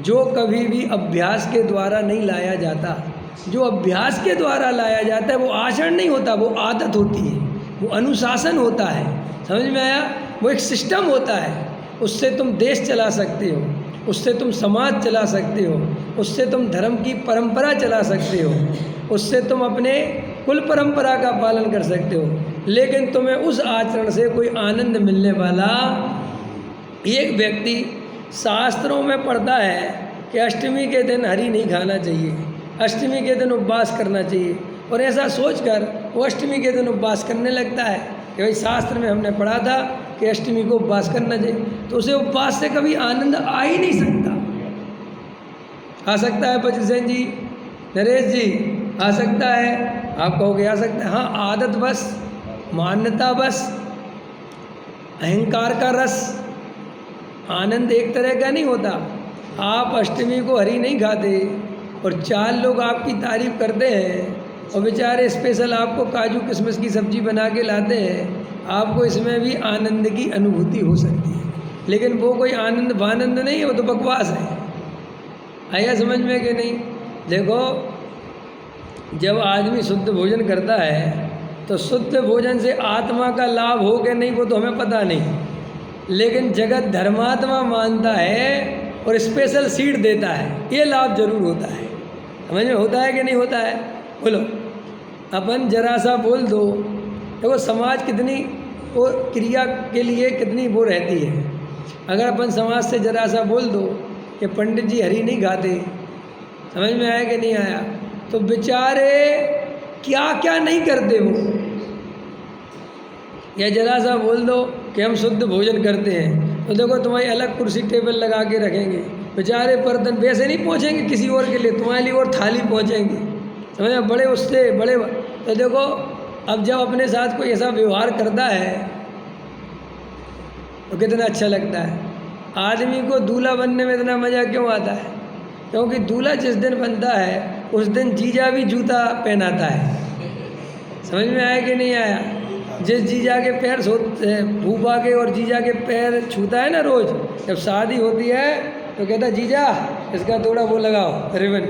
जो कभी भी अभ्यास के द्वारा नहीं लाया जाता। जो अभ्यास के द्वारा लाया जाता है वो आचरण नहीं होता, वो आदत होती है, वो अनुशासन होता है। समझ में आया? वो एक सिस्टम होता है। उससे तुम देश चला सकते हो, उससे तुम समाज चला सकते हो, उससे तुम धर्म की परंपरा चला सकते हो, उससे तुम अपने कुल परंपरा का पालन कर सकते हो। लेकिन तुम्हें उस आचरण से कोई आनंद मिलने वाला, एक व्यक्ति शास्त्रों में पढ़ता है कि अष्टमी के दिन हरी नहीं खाना चाहिए, अष्टमी के दिन उपवास करना चाहिए, और ऐसा सोचकर वो अष्टमी के दिन उपवास करने लगता है कि भाई शास्त्र में हमने पढ़ा था कि अष्टमी को उपवास करना चाहिए। तो उसे उपवास से कभी आनंद आ ही नहीं सकता। आ सकता है बजसेन जी, नरेश जी, आ सकता है? आप कहोगे आ सकता है। हाँ, आदत बस, मान्यता बस, अहंकार का रस। आनंद एक तरह का नहीं होता। आप अष्टमी को हरी नहीं खाते और 4 लोग आपकी तारीफ करते हैं और बेचारे स्पेशल आपको काजू किशमिश की सब्जी बना के लाते हैं, आपको इसमें भी आनंद की अनुभूति हो सकती है। लेकिन वो कोई आनंद वानंद नहीं है, वो तो बकवास है। आया समझ में कि नहीं? देखो, जब आदमी शुद्ध भोजन करता है तो शुद्ध भोजन से आत्मा का लाभ हो कि नहीं वो तो हमें पता नहीं, लेकिन जगत धर्मात्मा मानता है और स्पेशल सीड देता है, ये लाभ जरूर होता है। समझ में होता है कि नहीं होता है? बोलो। अपन जरा सा बोल दो, देखो समाज कितनी वो क्रिया के लिए कितनी वो रहती है। अगर अपन समाज से जरा सा बोल दो कि पंडित जी हरी नहीं खाते, समझ में आया कि नहीं आया? तो बेचारे क्या क्या नहीं करते वो। या जरा सा बोल दो कि हम शुद्ध भोजन करते हैं, तो देखो तुम्हारी अलग कुर्सी टेबल लगा के रखेंगे, बेचारे बर्तन वैसे नहीं पहुँचेंगे किसी और के लिए, तुम्हारे लिए और थाली पहुँचेंगे। समझ बड़े उससे बड़े। तो देखो, अब जब अपने साथ कोई ऐसा व्यवहार करता है तो कितना अच्छा लगता है। आदमी को दूल्हा बनने में इतना मज़ा क्यों आता है? क्योंकि दूल्हा जिस दिन बनता है उस दिन जीजा भी जूता पहनाता है। समझ में आया कि नहीं आया? जिस जीजा के पैर फूफा के और जीजा के पैर छूता है ना रोज़, जब शादी होती है तो कहता है जीजा इसका थोड़ा वो लगाओ रिबन।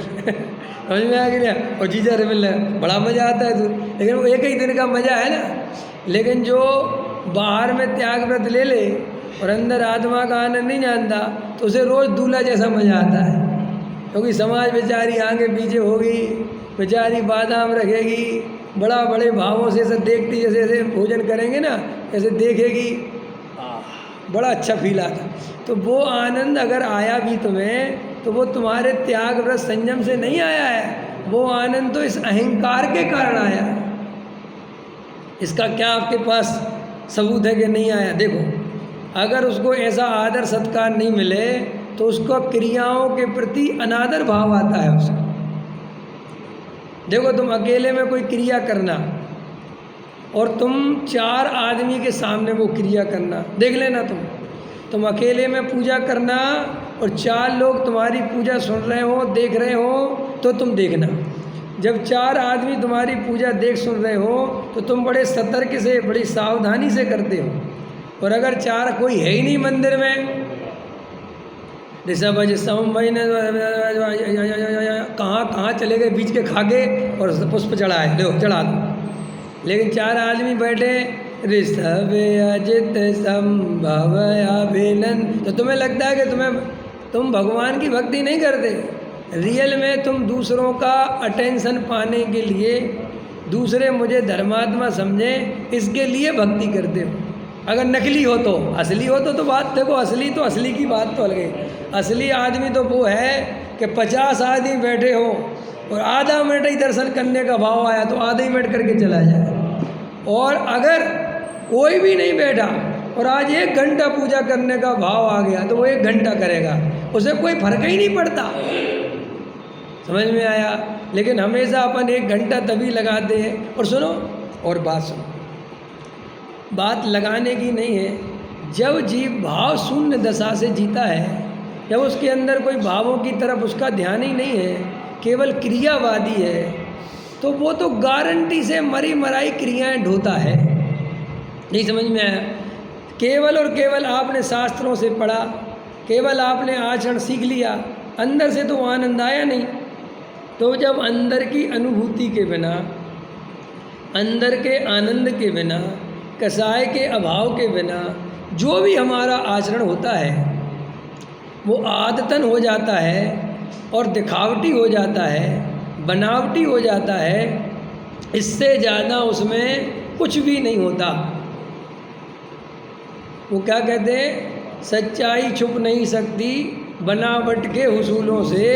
समझ में आया कि नहीं? और जीजा रिबन लगा, बड़ा मज़ा आता है। तो लेकिन वो एक ही दिन का मज़ा है ना। लेकिन जो बाहर में त्याग व्रत ले ले और अंदर आत्मा का आनंद नहीं जानता, तो उसे रोज़ दूल्हा जैसा मज़ा आता है। क्योंकि समाज बेचारी आगे पीछे होगी, बेचारी बादाम रखेगी, बड़ा बड़े भावों से ऐसे देखती, जैसे ऐसे भोजन करेंगे ना ऐसे देखेगी, बड़ा अच्छा फील आता। तो वो आनंद अगर आया भी तुम्हें तो वो तुम्हारे त्याग व्रत संयम से नहीं आया है, वो आनंद तो इस अहंकार के कारण आया है। इसका क्या आपके पास सबूत है कि नहीं आया? देखो, अगर उसको ऐसा आदर सत्कार नहीं मिले तो उसको क्रियाओं के प्रति अनादर भाव आता है उसको। देखो, तुम अकेले में कोई क्रिया करना और तुम 4 आदमी के सामने वो क्रिया करना, देख लेना। तुम अकेले में पूजा करना और 4 लोग तुम्हारी पूजा सुन रहे हो, देख रहे हो, तो तुम देखना। जब 4 आदमी तुम्हारी पूजा देख सुन रहे हो तो तुम बड़े सतर्क से, बड़ी सावधानी से करते हो। और अगर 4 कोई है ही नहीं मंदिर में, ऋषभ महीने कहाँ चले गए, बीच के खा गए और पुष्प चढ़ाए, लो चढ़ा दो। लेकिन 4 आदमी बैठे, ऋषभ अजित संभव अभिनंदन, तो तुम्हें लगता है कि तुम भगवान की भक्ति नहीं करते। रियल में तुम दूसरों का अटेंशन पाने के लिए, दूसरे मुझे धर्मात्मा समझें, इसके लिए भक्ति करते हो। अगर नकली हो तो, असली हो तो बात देखो, असली की बात तो अलग है। असली आदमी तो वो है कि 50 आदमी बैठे हो और आधा मिनट ही दर्शन करने का भाव आया तो आधा ही मिनट करके चला जाए, और अगर कोई भी नहीं बैठा और आज 1 घंटा पूजा करने का भाव आ गया तो वो 1 घंटा करेगा, उसे कोई फर्क ही नहीं पड़ता। समझ में आया? लेकिन हमेशा अपन 1 घंटा तभी लगाते हैं। और सुनो, और बात सुनो, बात लगाने की नहीं है। जब जीव भाव शून्य दशा से जीता है, जब उसके अंदर कोई भावों की तरफ उसका ध्यान ही नहीं है, केवल क्रियावादी है, तो वो तो गारंटी से मरी मराई क्रियाएं ढोता है। नहीं समझ में आया? केवल और केवल आपने शास्त्रों से पढ़ा, केवल आपने आचरण सीख लिया, अंदर से तो आनंद आया नहीं। तो जब अंदर की अनुभूति के बिना, अंदर के आनंद के बिना, कसाय के अभाव के बिना जो भी हमारा आचरण होता है वो आदतन हो जाता है और दिखावटी हो जाता है, बनावटी हो जाता है। इससे ज़्यादा उसमें कुछ भी नहीं होता। वो क्या कहते हैं, सच्चाई छुप नहीं सकती, बनावट के हुसूलों से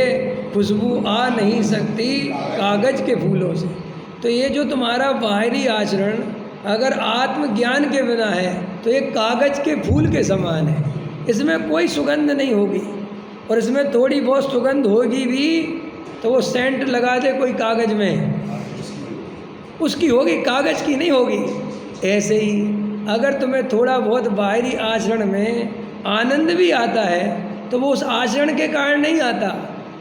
खुशबू आ नहीं सकती कागज़ के फूलों से। तो ये जो तुम्हारा बाहरी आचरण अगर आत्मज्ञान के बिना है तो ये कागज़ के फूल के समान है, इसमें कोई सुगंध नहीं होगी। और इसमें थोड़ी बहुत सुगंध होगी भी तो वो सेंट लगा दे कोई कागज़ में, उसकी होगी, कागज़ की नहीं होगी। ऐसे ही अगर तुम्हें थोड़ा बहुत बाहरी आचरण में आनंद भी आता है तो वो उस आचरण के कारण नहीं आता,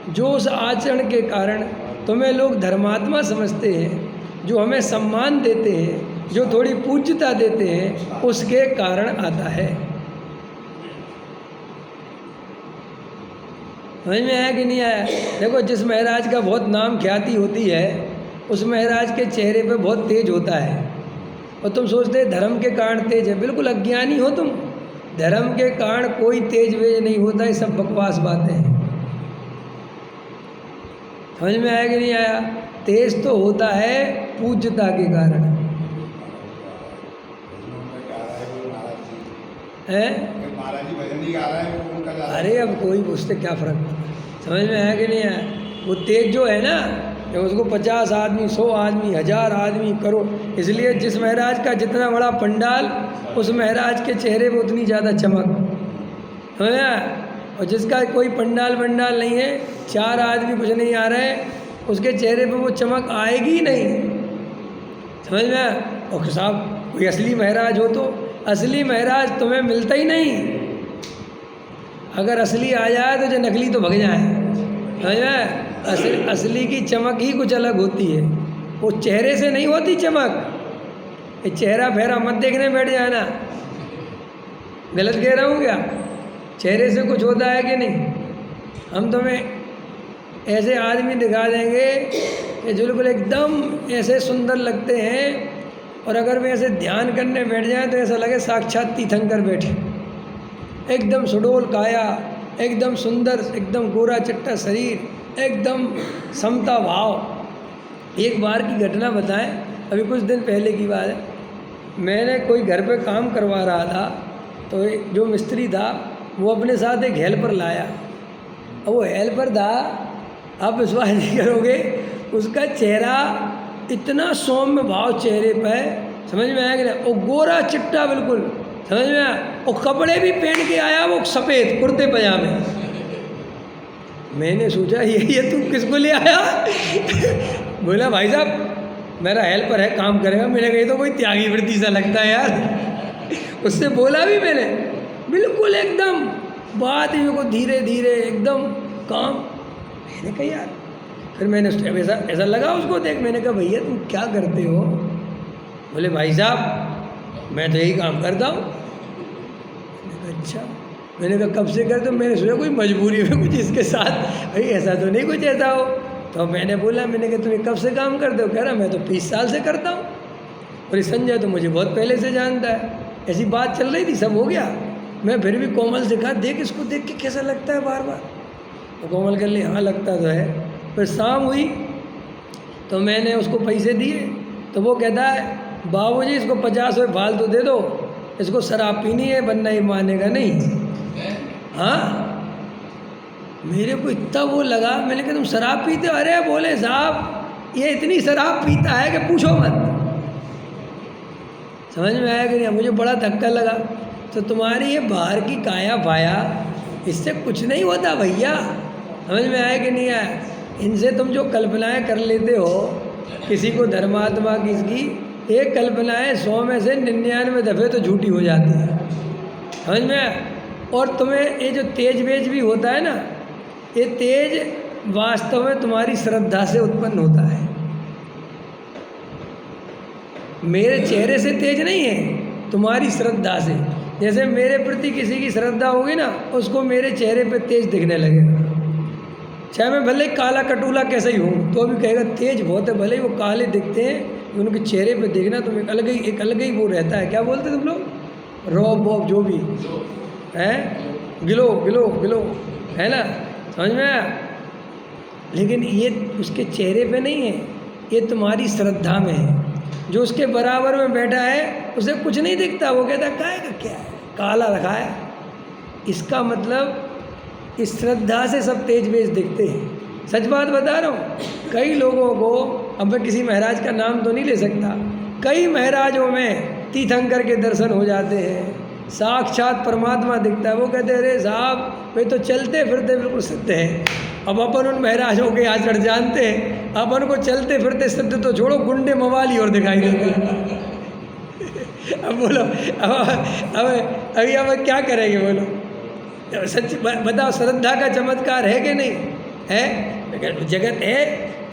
जो उस आचरण के कारण तुम्हें लोग धर्मात्मा समझते हैं, जो हमें सम्मान देते हैं, जो थोड़ी पूज्यता देते हैं, उसके कारण आता है। समझ में आया कि नहीं आया? देखो, जिस महाराज का बहुत नाम ख्याति होती है उस महाराज के चेहरे पे बहुत तेज होता है, और तुम सोचते धर्म के कारण तेज है। बिल्कुल अज्ञानी हो तुम। धर्म के कारण कोई तेज वेज नहीं होता, ये सब बकवास बातें हैं। समझ में आया कि नहीं आया? तेज तो होता है पूज्यता के कारण है। अरे अब कोई उससे क्या फर्क पड़ता? समझ में आया कि नहीं आया? वो तेज जो है ना, जब उसको 50 आदमी, 100 आदमी, 1000 आदमी करो, इसलिए जिस महाराज का जितना बड़ा पंडाल उस महाराज के चेहरे पे उतनी ज़्यादा चमक, समझ में आया? और जिसका कोई पंडाल वंडाल नहीं है, 4 आदमी कुछ नहीं आ रहे, उसके चेहरे पे वो चमक आएगी नहीं। समझ में आया? और साहब कोई असली महाराज हो तो असली महाराज तुम्हें मिलता ही नहीं। अगर असली आ जाए तो जो नकली तो भग जाए। समझ में? असली की चमक ही कुछ अलग होती है, वो चेहरे से नहीं होती चमक। ये चेहरा फेरा मत देखने बैठ जाए ना, गलत कह रहा हूँ क्या? चेहरे से कुछ होता है कि नहीं? हम तुम्हें ऐसे आदमी दिखा देंगे कि बिल्कुल एकदम ऐसे सुंदर लगते हैं, और अगर वे ऐसे ध्यान करने बैठ जाएं तो ऐसा लगे साक्षात तीर्थंकर बैठे, एकदम सुडोल काया, एकदम सुंदर, एकदम गोरा चिट्टा शरीर, एकदम समता भाव। एक बार की घटना बताएं, अभी कुछ दिन पहले की बात है। मैंने कोई घर पे काम करवा रहा था, तो जो मिस्त्री था वो अपने साथ एक हेल्पर लाया, और वो हेल्पर था, आप विश्वास नहीं करोगे, उसका चेहरा इतना सौम्य भाव चेहरे पे, समझ में आया कि नहीं? और गोरा चिट्टा बिल्कुल, समझ में आया? और कपड़े भी पहन के आया वो सफ़ेद कुर्ते पजामे। मैंने सोचा ये तू किसको ले आया? बोला भाई साहब मेरा हेल्पर है, काम करेगा। मैंने कहा तो कोई त्यागी वृत्ति सा लगता है यार। उससे बोला भी मैंने, बिल्कुल एकदम बात ही को धीरे धीरे एकदम काम। मैंने कहा यार, फिर मैंने ऐसा लगा उसको देख, मैंने कहा भैया तुम क्या करते हो? बोले भाई साहब मैं तो यही काम करता हूँ। मैंने कहा अच्छा। मैंने कहा कब से करते हो? मैंने सोचा कोई मजबूरी में कुछ इसके साथ, भाई ऐसा तो नहीं कुछ ऐसा हो। तो मैंने बोला, मैंने कहा तुम्हें कब से काम करते हो? कह रहा मैं तो 20 साल से करता हूँ। और संजय तो मुझे बहुत पहले से जानता है। ऐसी बात चल रही थी, सब हो गया। मैं फिर भी कोमल से कहा देख इसको, देख के कैसा लगता है बार बार। तो कोमल कह ली हाँ लगता तो है। फिर शाम हुई तो मैंने उसको पैसे दिए, तो वो कहता है बाबूजी इसको 50 रुपये फालतू दे दो, इसको शराब पीनी है, बनना ही मानेगा नहीं। हाँ मेरे को इतना वो लगा, मैंने कहा तुम शराब पीते हो? अरे बोले साहब ये इतनी शराब पीता है कि पूछो मत। समझ में आया कि नहीं? मुझे बड़ा धक्का लगा। तो तुम्हारी ये बाहर की काया फाया, इससे कुछ नहीं होता भैया। समझ में आया कि नहीं आया? इनसे तुम जो कल्पनाएं कर लेते हो किसी को धर्मात्मा की, इसकी एक कल्पनाएं 100 में से 99 दफ़े तो झूठी हो जाती है। समझ में आया? और तुम्हें ये जो तेज वेज भी होता है ना, ये तेज वास्तव में तुम्हारी श्रद्धा से उत्पन्न होता है। मेरे चेहरे से तेज नहीं है, तुम्हारी श्रद्धा से। जैसे मेरे प्रति किसी की श्रद्धा होगी ना, उसको मेरे चेहरे पे तेज दिखने लगेगा। चाहे मैं भले काला कटूला कैसे ही हूँ तो भी कहेगा तेज बहुत है। भले ही वो काले दिखते हैं, उनके चेहरे पे देखना तुम एक अलग ही वो रहता है। क्या बोलते तुम लोग? रॉब वॉब जो भी है, गिलो गिलो गिलो, है ना? समझ में आया? लेकिन ये उसके चेहरे पे नहीं है, ये तुम्हारी श्रद्धा में है। जो उसके बराबर में बैठा है उसे कुछ नहीं दिखता, वो कहता है काय का क्या है, काला रखा है। इसका मतलब इस श्रद्धा से सब तेज बेज दिखते हैं। सच बात बता रहा हूँ। कई लोगों को, अब मैं किसी महाराज का नाम तो नहीं ले सकता, कई महाराजों में तीर्थंकर के दर्शन हो जाते हैं, साक्षात परमात्मा दिखता है। वो कहते हैं अरे साहब वे तो चलते फिरते बिल्कुल सिद्ध है। अब अपन उन महाराजों के आचरण जानते हैं, अपन को चलते फिरते सिद्ध तो छोड़ो, गुंडे मवाली और दिखाई देते हैं। अब बोलो अब अभी अब क्या करेंगे? बोलो सच बताओ, श्रद्धा का चमत्कार है कि नहीं है? जगत है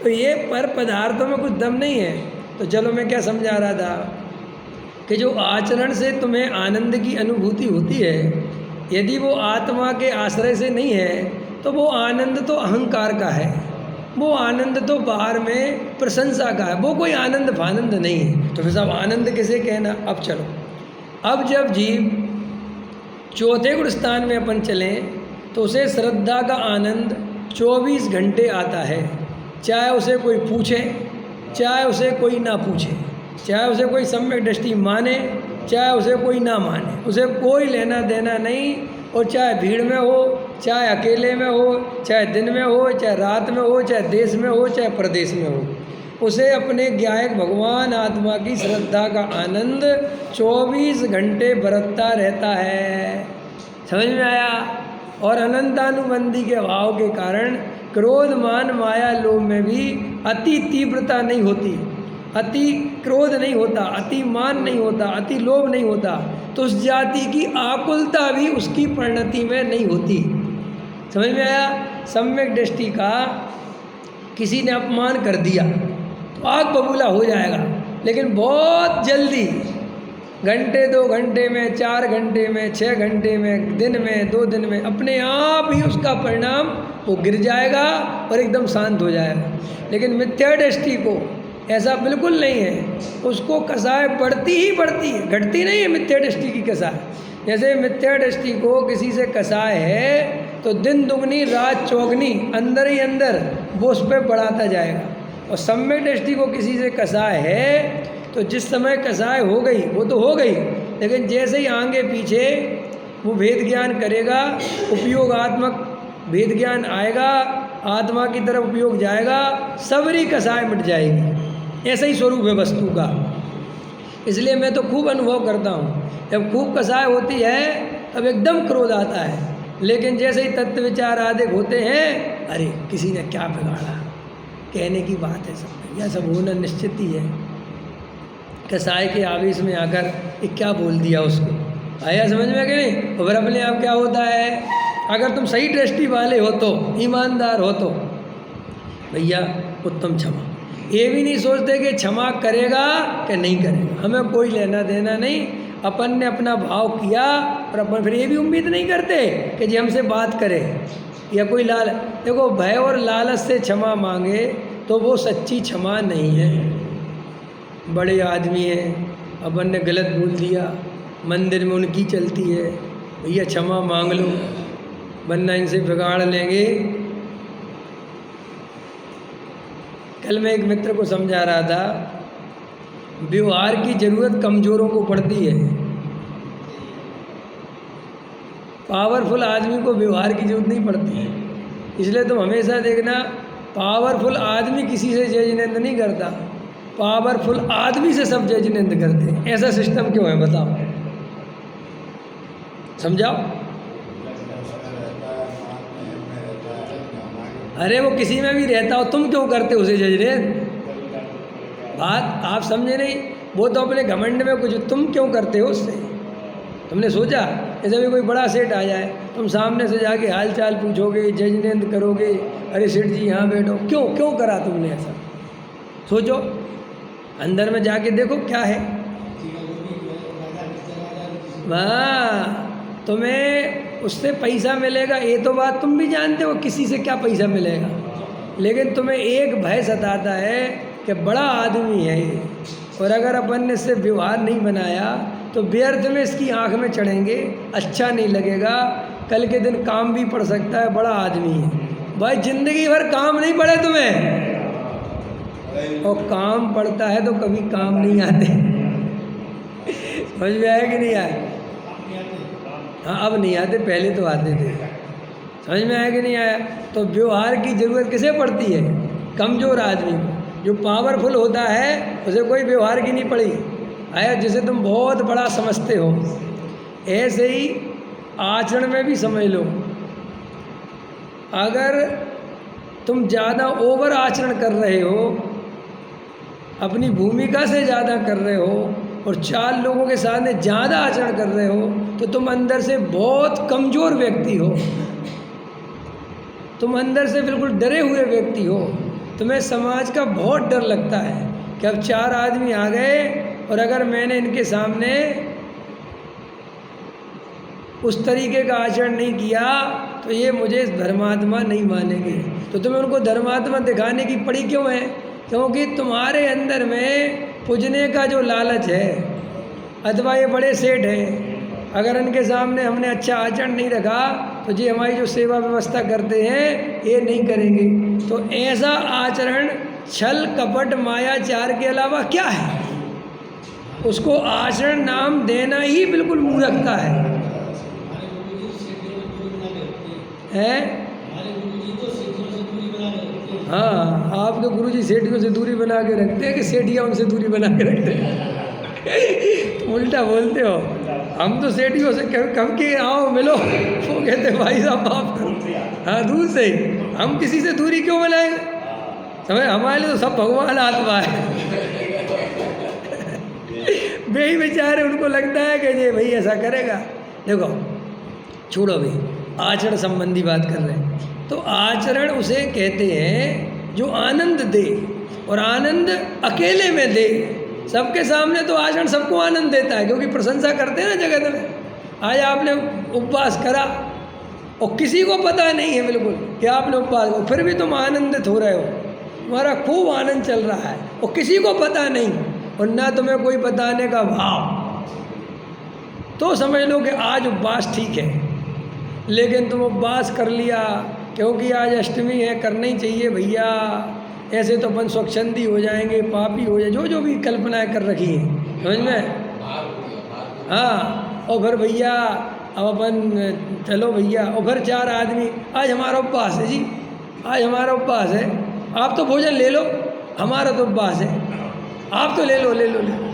तो ये पर पदार्थों में कुछ दम नहीं है। तो चलो मैं क्या समझा रहा था कि जो आचरण से तुम्हें आनंद की अनुभूति होती है, यदि वो आत्मा के आश्रय से नहीं है तो वो आनंद तो अहंकार का है, वो आनंद तो बाहर में प्रशंसा का है, वो कोई आनंद फानंद नहीं है। तो फिर सब आनंद किसे कहना? अब चलो, अब जब जीव चौथे गुण स्थान में अपन चलें तो उसे श्रद्धा का आनंद 24 घंटे आता है। चाहे उसे कोई पूछे, चाहे उसे कोई ना पूछे, चाहे उसे कोई सम्यक दृष्टि माने, चाहे उसे कोई ना माने, उसे कोई लेना देना नहीं। और चाहे भीड़ में हो, चाहे अकेले में हो, चाहे दिन में हो, चाहे रात में हो, चाहे देश में हो, चाहे प्रदेश में हो, उसे अपने ज्ञायक भगवान आत्मा की श्रद्धा का आनंद 24 घंटे बरतता रहता है। समझ में आया? और अनंतानुबंधी के अभाव के कारण क्रोध मान माया लोभ में भी अति तीव्रता नहीं होती, अति क्रोध नहीं होता, अति मान नहीं होता, अति लोभ नहीं होता। तो उस जाति की आकुलता भी उसकी परिणति में नहीं होती। समझ में आया? सम्यक दृष्टि का किसी ने अपमान कर दिया तो आग बबूला हो जाएगा, लेकिन बहुत जल्दी, घंटे 2 घंटे में, 4 घंटे में, 6 घंटे में, दिन में, 2 दिन में अपने आप ही उसका परिणाम वो गिर जाएगा और एकदम शांत हो जाएगा। लेकिन मिथ्या दृष्टि को ऐसा बिल्कुल नहीं है, उसको कसाय बढ़ती ही बढ़ती है, घटती नहीं है मिथ्या दृष्टि की कसाय। जैसे मिथ्या दृष्टि को किसी से कसाय है तो दिन दुगनी रात चौगनी अंदर ही अंदर वो उस पर बढ़ाता जाएगा। और सम्यक दृष्टि को किसी से कसाय है तो जिस समय कसाय हो गई वो तो हो गई, लेकिन जैसे ही आगे पीछे वो भेद ज्ञान करेगा, उपयोगात्मक भेद ज्ञान आएगा, आत्मा की तरफ उपयोग जाएगा, सबरी कसाय मिट जाएगी। ऐसा ही स्वरूप है वस्तु का। इसलिए मैं तो खूब अनुभव करता हूँ, जब खूब कसाय होती है तब एकदम क्रोध आता है, लेकिन जैसे ही तत्व विचार आदि होते हैं, अरे किसी ने क्या बिगाड़ा, कहने की बात है, सब यह सब होना निश्चित ही है। कसाय के आवेश में आकर ये क्या बोल दिया उसको, आया समझ में कि नहीं? और फिर अपने आप क्या होता है, अगर तुम सही दृष्टि वाले हो तो, ईमानदार हो तो भैया उत्तम क्षमा, ये भी नहीं सोचते कि क्षमा करेगा कि नहीं करेगा, हमें कोई लेना देना नहीं, अपन ने अपना भाव किया और अपन फिर ये भी उम्मीद नहीं करते कि जी हमसे बात करे या कोई देखो भय और लालच से क्षमा मांगे तो वो सच्ची क्षमा नहीं है। बड़े आदमी हैं, अपन ने गलत बोल दिया, मंदिर में उनकी चलती है, भैया क्षमा मांग लो वरना इनसे बिगाड़ लेंगे। कल मैं एक मित्र को समझा रहा था, व्यवहार की जरूरत कमजोरों को पड़ती है, पावरफुल आदमी को व्यवहार की जरूरत नहीं पड़ती है। इसलिए तुम हमेशा देखना, पावरफुल आदमी किसी से जज निंद नहीं करता, पावरफुल आदमी से सब जज निंद करते हैं। ऐसा सिस्टम क्यों है बताओ, समझाओ। अरे वो किसी में भी रहता हो, तुम क्यों करते हो उसे जज निंद? बात आप समझे नहीं। वो तो अपने घमंड में कुछ, तुम क्यों करते हो उससे? तुमने सोचा ऐसा भी कोई बड़ा सेठ आ जाए, तुम सामने से जाके हाल चाल पूछोगे, जज निंद करोगे, अरे सेठ जी यहाँ बैठो, क्यों क्यों करा तुमने ऐसा? सोचो, अंदर में जाके देखो क्या है। हाँ, तुम्हें उससे पैसा मिलेगा ये तो बात तुम भी जानते हो, किसी से क्या पैसा मिलेगा, लेकिन तुम्हें एक भय सताता है कि बड़ा आदमी है ये, और अगर अपन ने इससे व्यवहार नहीं बनाया तो व्यर्थ में इसकी आंख में चढ़ेंगे, अच्छा नहीं लगेगा, कल के दिन काम भी पड़ सकता है, बड़ा आदमी है। भाई जिंदगी भर काम नहीं पड़े तुम्हें, और काम पड़ता है तो कभी काम नहीं आते। समझ में आया कि नहीं आया? हाँ, अब नहीं आते, पहले तो आते थे। समझ में आया कि नहीं आया? तो व्यवहार की ज़रूरत किसे पड़ती है? कमज़ोर आदमी को। जो पावरफुल होता है उसे कोई व्यवहार की नहीं पड़ी, आया जिसे तुम बहुत बड़ा समझते हो। ऐसे ही आचरण में भी समझ लो, अगर तुम ज़्यादा ओवर आचरण कर रहे हो, अपनी भूमिका से ज़्यादा कर रहे हो, और 4 लोगों के सामने ज़्यादा आचरण कर रहे हो, तो तुम अंदर से बहुत कमज़ोर व्यक्ति हो, तुम अंदर से बिल्कुल डरे हुए व्यक्ति हो। तुम्हें समाज का बहुत डर लगता है कि अब 4 आदमी आ गए और अगर मैंने इनके सामने उस तरीके का आचरण नहीं किया तो ये मुझे धर्मात्मा नहीं मानेंगे। तो तुम्हें उनको धर्मात्मा दिखाने की पड़ी क्यों है? क्योंकि तुम्हारे अंदर में पूजने का जो लालच है, अथवा ये बड़े सेठ हैं, अगर इनके सामने हमने अच्छा आचरण नहीं रखा तो ये हमारी जो सेवा व्यवस्था करते हैं ये नहीं करेंगे। तो ऐसा आचरण छल कपट मायाचार के अलावा क्या है? उसको आचरण नाम देना ही बिल्कुल मूर्खता है। हाँ, आपके गुरुजी सेठियों से दूरी बना के रखते हैं कि सेठिया उनसे दूरी बना के रखते हैं? उल्टा बोलते हो। हम तो सेठियों से कब के आओ मिलो, वो कहते भाई साहब माफ करो। हाँ, दूर से ही। हम किसी से दूरी क्यों बनाएंगे? समझ, हमारे लिए तो सब भगवान आत्मा है। वे बेचारे, उनको लगता है कि ये भाई ऐसा करेगा। देखो, छोड़ो भाई, आचरण संबंधी बात कर रहे हैं। तो आचरण उसे कहते हैं जो आनंद दे, और आनंद अकेले में दे। सबके सामने तो आचरण सबको आनंद देता है, क्योंकि प्रशंसा करते हैं ना जगत में। आज आपने उपवास करा और किसी को पता नहीं है बिल्कुल कि आपने उपवास करा, फिर भी तुम आनंदित हो रहे हो, तुम्हारा खूब आनंद चल रहा है, और किसी को पता नहीं, और ना तुम्हें कोई बताने का भाव, तो समझ लो कि आज उपवास ठीक है। लेकिन तुम उपवास कर लिया क्योंकि आज अष्टमी है, करना ही चाहिए भैया, ऐसे तो अपन स्वच्छंदी हो जाएंगे, पापी हो जाए, जो भी कल्पनाएं कर रखी हैं, समझ में। हाँ, और फिर भैया अब अपन चलो भैया, और फिर 4 आदमी, आज हमारा उपवास है जी, आज हमारा उपवास है, आप तो भोजन ले लो, हमारा तो उपवास है, आप तो ले लो ले लो ले लो।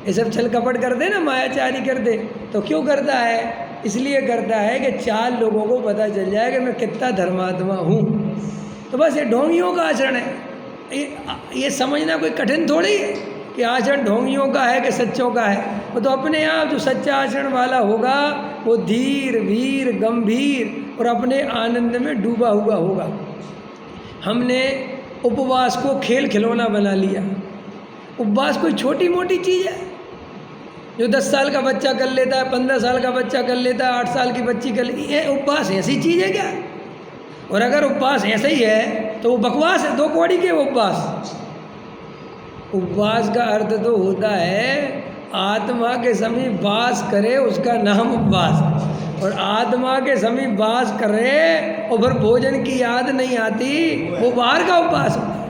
ये सब छल कपट करते ना, मायाचारी करते। तो क्यों करता है? इसलिए करता है कि 4 लोगों को पता चल जाए कि मैं कितना धर्मात्मा हूँ। तो बस ये ढोंगियों का आचरण है। ये समझना कोई कठिन थोड़ी है कि आचरण ढोंगियों का है कि सच्चों का है। वो तो अपने आप जो सच्चा आचरण वाला होगा वो धीर वीर गंभीर और अपने आनंद में डूबा हुआ होगा। हमने उपवास को खेल खिलौना बना लिया। उपवास कोई छोटी मोटी चीज़ है जो 10 साल का बच्चा कर लेता है, 15 साल का बच्चा कर लेता है, 8 साल की बच्ची कर लेती है। उपवास ऐसी चीज़ है क्या? और अगर उपवास ऐसा ही है तो वो बकवास है, 2 कौड़ी के उपवास। उपवास का अर्थ तो होता है आत्मा के समीप वास करे, उसका नाम उपवास। और आत्मा के समीप वास करे और फिर भोजन की याद नहीं आती, वो बाहर का उपवास होता है।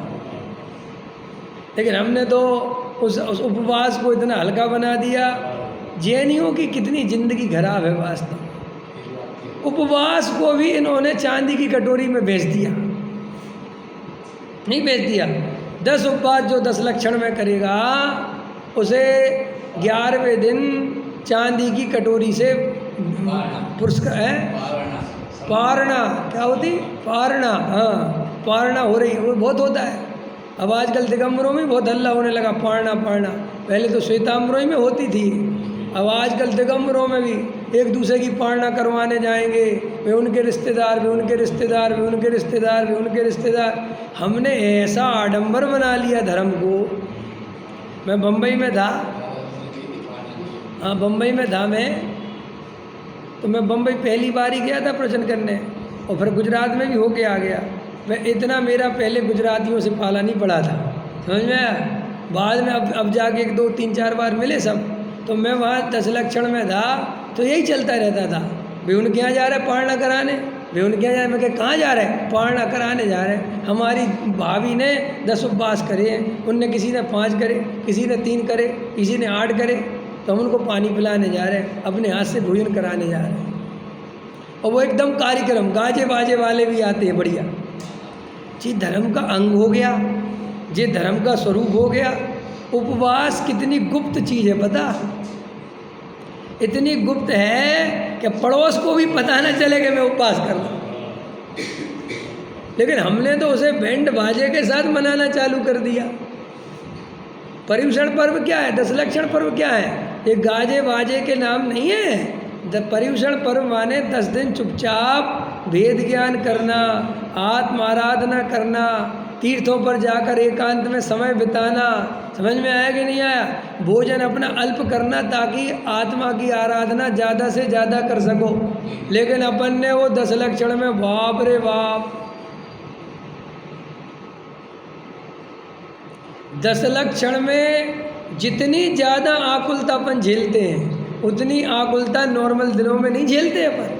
लेकिन हमने तो उस उपवास को इतना हल्का बना दिया। जैनियों की कितनी जिंदगी खराब है वास्तव। उपवास को भी इन्होंने चांदी की कटोरी में बेच दिया, नहीं बेच दिया। 10 उपवास जो 10 लक्षण में करेगा उसे 11वें दिन चांदी की कटोरी से पुरस्कार है पारणा, क्या होती पारणा, हाँ पारणा हो रही, वो बहुत होता है। अब आजकल दिगंबरों में बहुत हल्ला होने लगा पारणा पारणा, पहले तो श्वेतांबरों में होती थी, अब आजकल दिगंबरों में भी एक दूसरे की पारणा करवाने जाएंगे, वे उनके रिश्तेदार, वे उनके रिश्तेदार, वे उनके रिश्तेदार, वे उनके रिश्तेदार। हमने ऐसा आडंबर बना लिया धर्म को। मैं बम्बई में था, हाँ बम्बई में था मैं, तो मैं बम्बई पहली बार ही गया था प्रवचन करने, और फिर गुजरात में भी होके आ गया। मैं इतना मेरा पहले गुजरातियों से पाला नहीं पड़ा था, समझ में आया। बाद में अब जाके 1 2 3 4 बार मिले सब, तो मैं वहाँ 10 लक्षण में था, तो यही चलता रहता था, वे उनके यहाँ जा रहे पारणा कराने, वे उनके यहाँ जा रहे। मैं कहा कहाँ जा रहे हैं? पारणा कराने जा रहे हैं। हमारी भाभी ने 10 उपवास करे हैं, उनने किसी ने 5 करे, किसी ने 3 करे, किसी ने 8 करे, तो हम उनको पानी पिलाने जा रहे हैं, अपने हाथ से भोजन कराने जा रहे हैं। और वो एकदम कार्यक्रम, गाजे बाजे वाले भी आते हैं, बढ़िया। जी धर्म का अंग हो गया, ये धर्म का स्वरूप हो गया। उपवास कितनी गुप्त चीज़ है पता, इतनी गुप्त है कि पड़ोस को भी पता न चले कि मैं उपवास कर रहा हूँ। लेकिन हमने तो उसे बैंड बाजे के साथ मनाना चालू कर दिया। पर्युषण पर्व क्या है, 10 लक्षण पर्व क्या है? ये गाजे बाजे के नाम नहीं है। पर्युषण पर्व माने 10 दिन चुपचाप वेद ज्ञान करना, आत्म आराधना करना, तीर्थों पर जाकर एकांत में समय बिताना। समझ में आया कि नहीं आया? भोजन अपना अल्प करना ताकि आत्मा की आराधना ज़्यादा से ज़्यादा कर सको। लेकिन अपन ने वो 10 लक्षण में बाप रे बाप, 10 लक्षण में जितनी ज़्यादा आकुलता अपन झेलते हैं उतनी आकुलता नॉर्मल दिनों में नहीं झेलते अपन।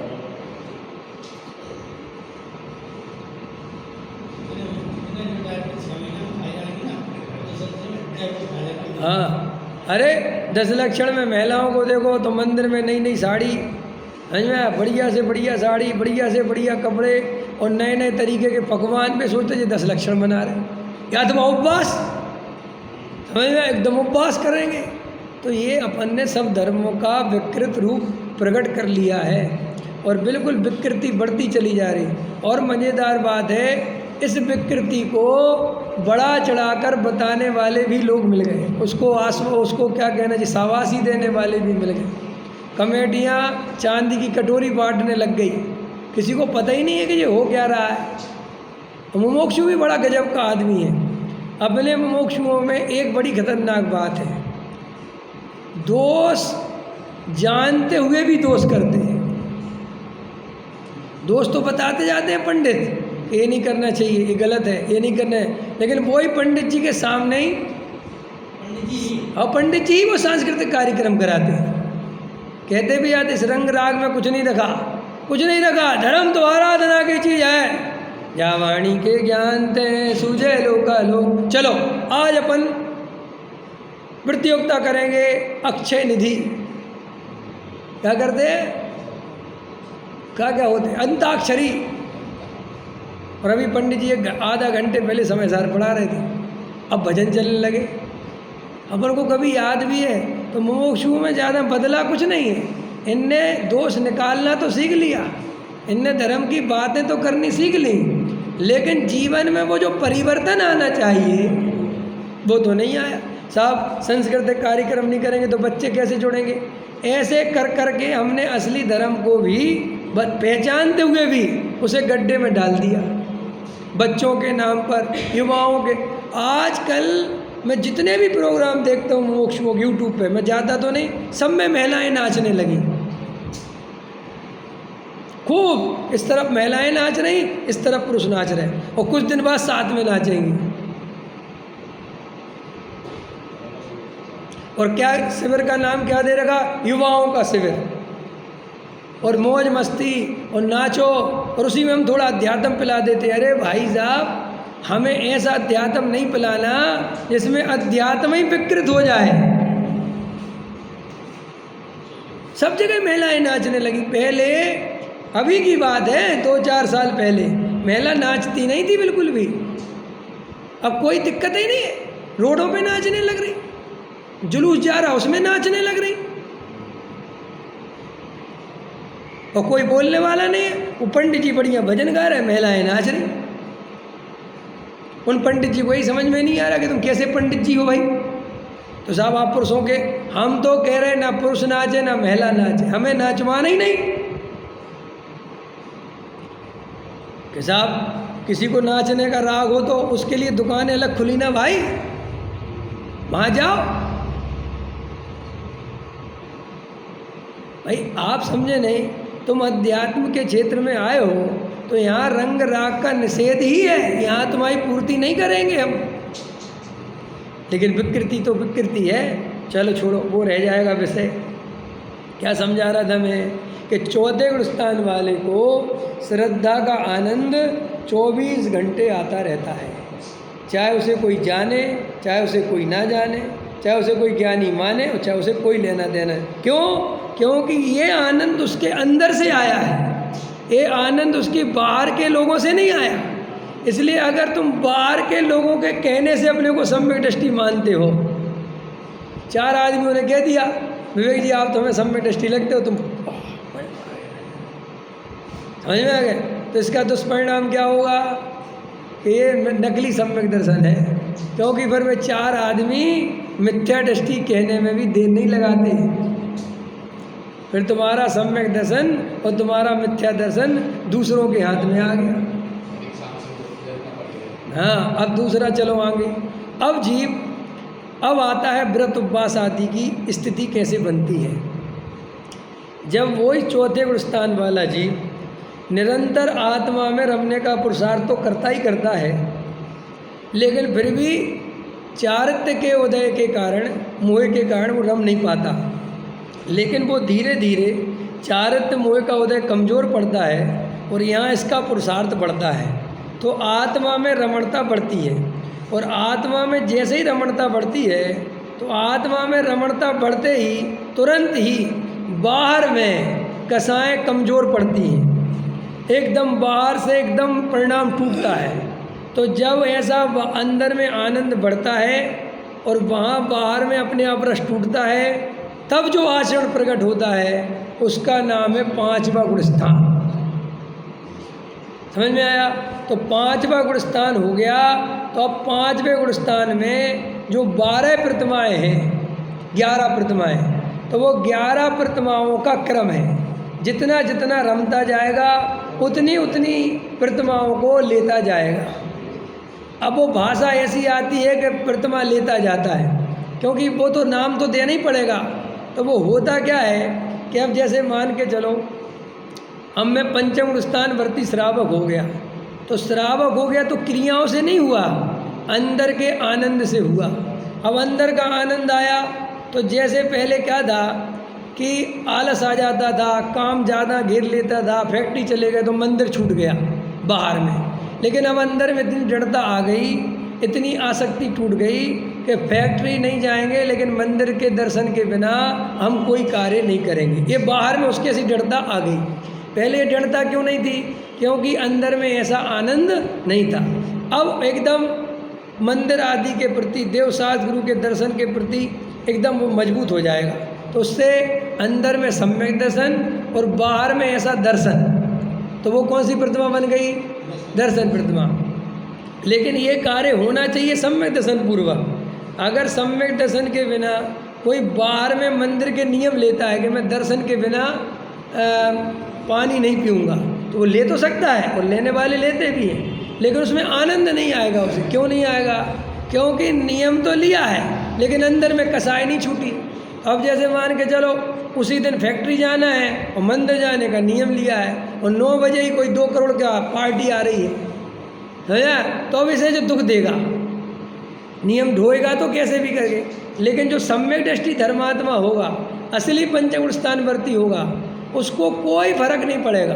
हाँ, अरे 10 लक्षण में महिलाओं को देखो तो मंदिर में नई नई साड़ी, समझ में, बढ़िया से बढ़िया साड़ी, बढ़िया से बढ़िया कपड़े और नए नए तरीके के पकवान पे सोचते ये 10 लक्षण बना रहे। या तो उपवास, समझ में, एकदम उपवास करेंगे। तो ये अपन ने सब धर्मों का विकृत रूप प्रकट कर लिया है और बिल्कुल विकृति बढ़ती चली जा रही। और मज़ेदार बात है, इस विकृति को बड़ा चढ़ाकर बताने वाले भी लोग मिल गए, उसको क्या कहना चाहिए, शाबाशी देने वाले भी मिल गए। कमेटियाँ चांदी की कटोरी बांटने लग गई, किसी को पता ही नहीं है कि ये हो क्या रहा है। मुमुक्षु भी बड़ा गजब का आदमी है। अपने मुमुक्षुओं में एक बड़ी खतरनाक बात है, दोष जानते हुए भी दोष करते हैं। दोष तो बताते जाते हैं पंडित, ये नहीं करना चाहिए, ये गलत है, ये नहीं करना है, लेकिन वही पंडित जी के सामने ही पंडित जी वो सांस्कृतिक कार्यक्रम कराते हैं। कहते भी आते इस रंग राग में कुछ नहीं रखा, कुछ नहीं रखा, धर्म तो आराधना की चीज़ है। या वाणी के ज्ञान ते सूझे लोका लोक। चलो आज अपन प्रतियोगिता करेंगे अक्षय निधि। क्या करते हैं, क्या होते, अंताक्षरी। और अभी पंडित जी आधा घंटे पहले समय सार पढ़ा रहे थे, अब भजन चलने लगे। अपन को कभी याद भी है तो मुमुक्षुओं में ज़्यादा बदला कुछ नहीं है। इनने दोष निकालना तो सीख लिया, इनने धर्म की बातें तो करनी सीख ली, लेकिन जीवन में वो जो परिवर्तन आना चाहिए वो तो नहीं आया। साहब सांस्कृतिक कार्यक्रम नहीं करेंगे तो बच्चे कैसे जुड़ेंगे? ऐसे कर कर के हमने असली धर्म को भी पहचानते हुए भी उसे गड्ढे में डाल दिया। बच्चों के नाम पर, युवाओं के, आजकल मैं जितने भी प्रोग्राम देखता हूँ मुमुक्षुओं यूट्यूब पे, मैं ज़्यादा तो नहीं, सब में महिलाएं नाचने लगी खूब। इस तरफ महिलाएं नाच रही, इस तरफ पुरुष नाच रहे, और कुछ दिन बाद साथ में नाचेंगी। और क्या शिविर का नाम क्या दे रखा, युवाओं का शिविर। और मौज मस्ती और नाचो, और उसी में हम थोड़ा अध्यात्म पिला देते। अरे भाई साहब, हमें ऐसा अध्यात्म नहीं पिलाना जिसमें अध्यात्म ही विकृत हो जाए। सब जगह महिलाएं नाचने लगी। पहले अभी की बात है, 2-4 साल पहले महिला नाचती नहीं थी बिल्कुल भी। अब कोई दिक्कत ही नहीं है, रोडों पे नाचने लग रही, जुलूस जा रहा उसमें नाचने लग रही, और कोई बोलने वाला नहीं है। वो पंडित जी बढ़िया भजन गा रहे हैं, महिलाएं नाच रही। उन पंडित जी को यही समझ में नहीं आ रहा कि तुम कैसे पंडित जी हो भाई। तो साहब आप पुरुषों के, हम तो कह रहे हैं ना पुरुष नाचे ना महिला नाचे, हमें नाचवाना ही नहीं। कि साहब किसी को नाचने का राग हो तो उसके लिए दुकानें अलग खुली ना भाई, वहां जाओ भाई। आप समझे नहीं, तुम अध्यात्म के क्षेत्र में आए हो तो यहाँ रंग राग का निषेध ही है, यहाँ तुम्हारी पूर्ति नहीं करेंगे हम। लेकिन विकृति तो विकृति है, चलो छोड़ो, वो रह जाएगा विषय। क्या समझा रहा था मैं कि चौथे गुण स्थान वाले को श्रद्धा का आनंद 24 घंटे आता रहता है, चाहे उसे कोई जाने, चाहे उसे कोई ना जाने, चाहे उसे कोई ज्ञानी माने और चाहे उसे कोई लेना देना। क्यों? क्योंकि ये आनंद उसके अंदर से आया है, ये आनंद उसके बाहर के लोगों से नहीं आया। इसलिए अगर तुम बाहर के लोगों के कहने से अपने को सम्यक दृष्टि मानते हो, 4 आदमियों ने कह दिया विवेक जी आप तो हमें सम्यक दृष्टि लगते हो, तुम समझ में आ गए, तो इसका दुष्परिणाम क्या होगा कि ये नकली सम्यक दर्शन है। क्योंकि फिर वे 4 आदमी मिथ्या दृष्टि कहने में भी देर नहीं लगाते, फिर तुम्हारा सम्यक दर्शन और तुम्हारा मिथ्या दर्शन दूसरों के हाथ में आ गया। हाँ, अब दूसरा चलो आगे। अब जीव, अब आता है व्रत उपवास आदि की स्थिति कैसे बनती है। जब वही चौथे गुण स्थान वाला जीव निरंतर आत्मा में रमने का पुरुषार्थ तो करता ही करता है, लेकिन फिर भी चारित्र्य के उदय के कारण, मोह के कारण वो रम नहीं पाता। लेकिन वो धीरे धीरे चारित्र्य मोह का उदय कमज़ोर पड़ता है और यहाँ इसका पुरुषार्थ बढ़ता है, तो आत्मा में रमणता बढ़ती है। और आत्मा में जैसे ही रमणता बढ़ती है तो आत्मा में रमणता बढ़ते ही तुरंत ही बाहर में कसाएँ कमज़ोर पड़ती हैं, एकदम बाहर से एकदम परिणाम टूटता है। तो जब ऐसा अंदर में आनंद बढ़ता है और वहाँ बाहर में अपने आप रस टूटता है, तब जो आचरण प्रकट होता है उसका नाम है 5वां गुण स्थान। समझ में आया? तो 5वां गुण स्थान हो गया। तो अब 5वें गुण स्थान में जो 12 प्रतिमाएँ हैं, 11 प्रतिमाएँ, तो वो 11 प्रतिमाओं का क्रम है। जितना जितना रमता जाएगा उतनी उतनी प्रतिमाओं को लेता जाएगा। अब वो भाषा ऐसी आती है कि प्रतिमा लेता जाता है, क्योंकि वो तो नाम तो देना ही पड़ेगा। तो वो होता क्या है कि अब जैसे मान के चलो अब मैं पंचम स्थान वर्ती श्रावक हो गया, तो श्रावक हो गया तो क्रियाओं से नहीं हुआ, अंदर के आनंद से हुआ। अब अंदर का आनंद आया तो जैसे पहले क्या था कि आलस आ जाता था, काम ज़्यादा घेर लेता था, फैक्ट्री चले गए तो मंदिर छूट गया बाहर में। लेकिन अब अंदर में इतनी दृढ़ता आ गई, इतनी आसक्ति टूट गई कि फैक्ट्री नहीं जाएंगे लेकिन मंदिर के दर्शन के बिना हम कोई कार्य नहीं करेंगे। ये बाहर में उसकी ऐसी दृढ़ता आ गई। पहले ये दृढ़ता क्यों नहीं थी? क्योंकि अंदर में ऐसा आनंद नहीं था। अब एकदम मंदिर आदि के प्रति, देवशास्त्र गुरु के दर्शन के प्रति एकदम वो मजबूत हो जाएगा। तो उससे अंदर में सम्यक दर्शन और बाहर में ऐसा दर्शन, तो वो कौन सी प्रतिमा बन गई? दर्शन प्रतिमा। लेकिन ये कार्य होना चाहिए सम्यक दर्शन पूर्वक। अगर सम्यक दर्शन के बिना कोई बाहर में मंदिर के नियम लेता है कि मैं दर्शन के बिना पानी नहीं पीऊँगा, तो वो ले तो सकता है और लेने वाले लेते भी हैं, लेकिन उसमें आनंद नहीं आएगा उसे। क्यों नहीं आएगा? क्योंकि नियम तो लिया है लेकिन अंदर में कसाई नहीं छूटी। अब जैसे मान के चलो उसी दिन फैक्ट्री जाना है और मंदिर जाने का नियम लिया है और 9 बजे ही कोई 2 करोड़ का पार्टी आ रही है तो अब इसे जो दुख देगा, नियम ढोएगा तो कैसे भी करके। लेकिन जो सम्यक दृष्टि धर्मात्मा होगा, असली पंचगुण स्थानवर्ती होगा, उसको कोई फर्क नहीं पड़ेगा,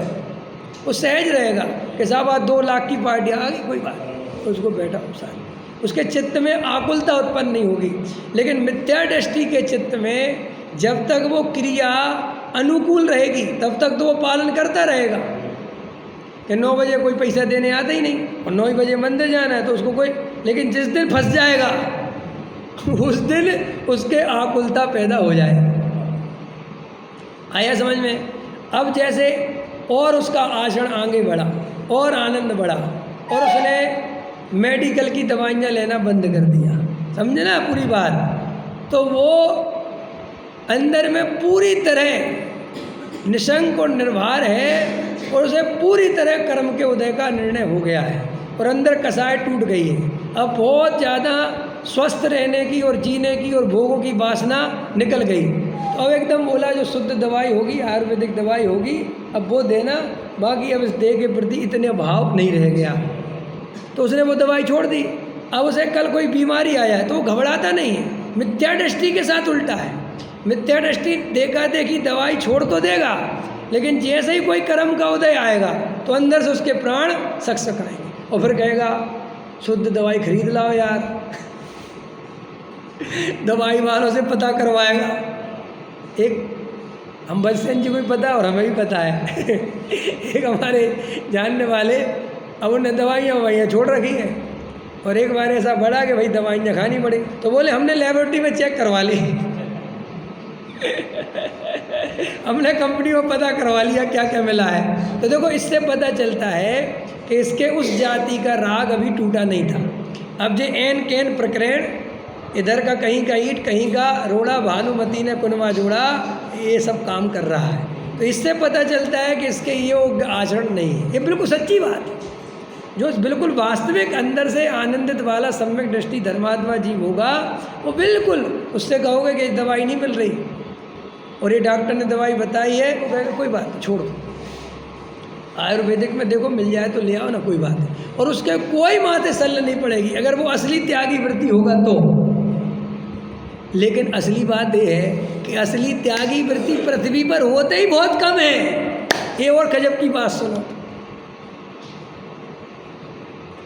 वो सहज रहेगा कि साहब आज 2 लाख की पार्टी आ गई, कोई बात नहीं, उसको बैठा शांति, उसके चित्त में आकुलता उत्पन्न नहीं होगी। लेकिन मिथ्या दृष्टि के चित्त में जब तक वो क्रिया अनुकूल रहेगी तब तक तो वो पालन करता रहेगा कि 9 बजे कोई पैसा देने आता ही नहीं और 9 बजे मंदिर जाना है तो उसको कोई, लेकिन जिस दिन फंस जाएगा उस दिन उसके आकुलता पैदा हो जाए। आया समझ में? अब जैसे और उसका आचरण आगे बढ़ा और आनंद बढ़ा और उसने मेडिकल की दवाइयाँ लेना बंद कर दिया, समझे ना पूरी बात, तो वो अंदर में पूरी तरह निशंक और निर्भर है और उसे पूरी तरह कर्म के उदय का निर्णय हो गया है और अंदर कसाई टूट गई है। अब बहुत ज़्यादा स्वस्थ रहने की और जीने की और भोगों की वासना निकल गई, तो अब एकदम बोला जो शुद्ध दवाई होगी, आयुर्वेदिक दवाई होगी, अब वो देना, बाकी अब इस देह के प्रति इतने भाव नहीं रह गया। तो उसने वो दवाई छोड़ दी। अब उसे कल कोई बीमारी आया है तो वो घबराता नहीं है, मिथ्या दृष्टि के साथ उल्टा है। मिथ्या दृष्टि देखा देखी दवाई छोड़ तो देगा, लेकिन जैसे ही कोई कर्म का उदय आएगा तो अंदर से उसके प्राण सकसकाएंगे और फिर कहेगा शुद्ध दवाई खरीद लाओ यार। दवाई वालों से पता करवाएगा। एक हम बच्चन जी को भी पता है और हमें भी पता है। एक हमारे जानने वाले, अब उन्हें दवाइयाँ छोड़ रखी हैं और एक बार ऐसा बढ़ा कि भाई दवाइयाँ खानी पड़ी, तो बोले हमने लेबोरेटरी में चेक करवा ली। हमने कंपनी में पता करवा लिया क्या क्या मिला है। तो देखो इससे पता चलता है कि इसके उस जाति का राग अभी टूटा नहीं था। अब जो एन कैन प्रकरण, इधर का कहीं का ईट कहीं का रोड़ा, भानुमती ने कुनवा जोड़ा, ये सब काम कर रहा है। तो इससे पता चलता है कि इसके योग्य आचरण नहीं है। ये बिल्कुल सच्ची बात है। जो बिल्कुल वास्तविक अंदर से आनंदित वाला सम्यक दृष्टि धर्मात्मा जीव होगा, वो बिल्कुल उससे कहोगे कि दवाई नहीं मिल रही और ये डॉक्टर ने दवाई बताई है, वो कहेगा कोई बात नहीं छोड़ो, आयुर्वेदिक में देखो मिल जाए तो ले आओ ना, कोई बात नहीं। और उसके कोई माथे सल नहीं पड़ेगी अगर वो असली त्यागी वृत्ति होगा तो। लेकिन असली बात ये है कि असली त्यागी वृत्ति पृथ्वी पर होते ही बहुत कम है। ये और गजब की बात सुनो,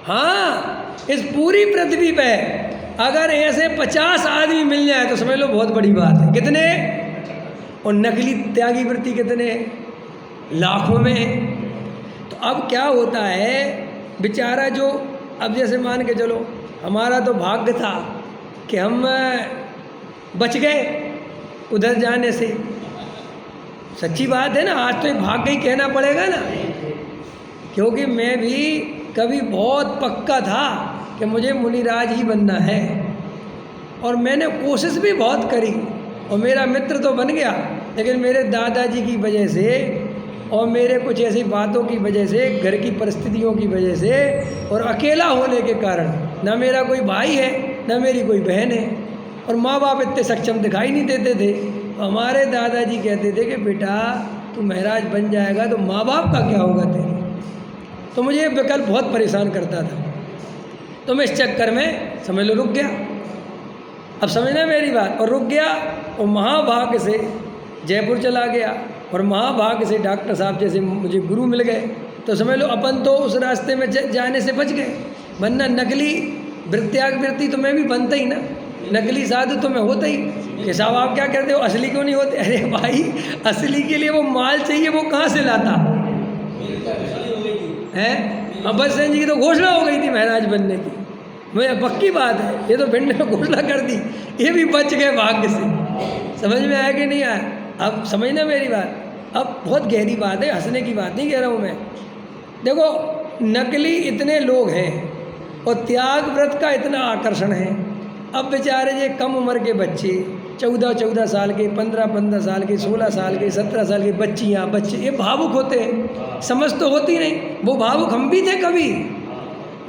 हाँ, इस पूरी पृथ्वी पे अगर ऐसे 50 आदमी मिल जाए तो समझ लो बहुत बड़ी बात है। कितने? और नकली त्यागी वृत्ति कितने? लाखों में। तो अब क्या होता है बेचारा जो, अब जैसे मान के चलो हमारा तो भाग्य था कि हम बच गए उधर जाने से, सच्ची बात है ना, आज तो ये भाग्य ही कहना पड़ेगा ना, क्योंकि मैं भी कभी बहुत पक्का था कि मुझे मुनिराज ही बनना है और मैंने कोशिश भी बहुत करी और मेरा मित्र तो बन गया, लेकिन मेरे दादाजी की वजह से और मेरे कुछ ऐसी बातों की वजह से, घर की परिस्थितियों की वजह से और अकेला होने के कारण, ना मेरा कोई भाई है ना मेरी कोई बहन है और माँ बाप इतने सक्षम दिखाई नहीं देते थे। तो हमारे दादाजी कहते थे कि बेटा तू महाराज बन जाएगा तो माँ बाप का क्या होगा तेरे। तो मुझे ये विकल्प बहुत परेशान करता था, तो मैं इस चक्कर में समझ लो रुक गया। अब समझना मेरी बात, और रुक गया और महाभाग्य से जयपुर चला गया और महाभाग्य से डॉक्टर साहब जैसे मुझे गुरु मिल गए। तो समझ लो अपन तो उस रास्ते में जाने से बच गए, वरना नकली वृत्त्याग वृत्ति तो मैं भी बनता ही ना, नकली साधु तो मैं होता ही कि साहब आप क्या कहते हो असली क्यों नहीं होते। अरे भाई असली के लिए वो माल चाहिए, वो कहाँ से लाता है। अब्बस सिंह जी की तो घोषणा हो गई थी महाराज बनने की, मुझे पक्की बात है, ये तो भिंड में घोषणा कर दी, ये भी बच गए भाग्य से। समझ में आया कि नहीं आया? अब समझना मेरी बात। अब बहुत गहरी बात है, हंसने की बात नहीं कह रहा हूँ मैं। देखो नकली इतने लोग हैं और त्याग व्रत का इतना आकर्षण है। अब बेचारे ये कम उम्र के बच्चे 14-14 साल के, 15-15 साल के, 16 साल के, 17 साल के बच्चियाँ बच्चे ये भावुक होते हैं, समझ तो होती नहीं। वो भावुक हम भी थे कभी,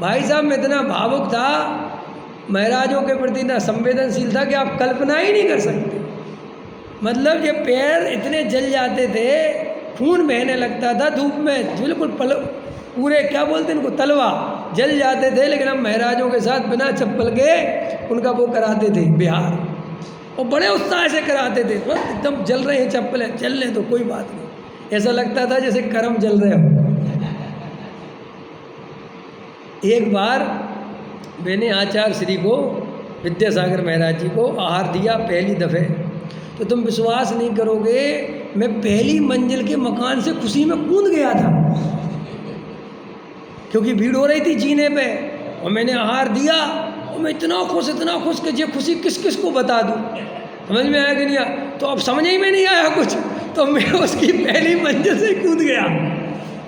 भाई साहब मैं इतना भावुक था, महाराजों के प्रति इतना संवेदनशील था कि आप कल्पना ही नहीं कर सकते। मतलब ये पैर इतने जल जाते थे, खून बहने लगता था धूप में, बिल्कुल पूरे क्या बोलते हैं इनको, तलवा जल जाते थे। लेकिन हम महाराजों के साथ बिना चप्पल के उनका वो कराते थे बिहार, और बड़े उत्साह से कराते थे। बस एकदम जल रहे हैं चप्पल है, चल रहे तो कोई बात नहीं, ऐसा लगता था जैसे कर्म जल रहे हो। एक बार मैंने आचार्य श्री को, विद्यासागर महाराज जी को आहार दिया पहली दफ़े, तो तुम विश्वास नहीं करोगे मैं पहली मंजिल के मकान से खुशी में कूद गया था, क्योंकि भीड़ हो रही थी जीने पे, और मैंने आहार दिया और मैं इतना खुश कि ये खुशी किस किस को बता दूँ। समझ में आया कि नहीं आया? तो अब समझ ही में नहीं आया कुछ, तो मैं उसकी पहली मंजिल से कूद गया।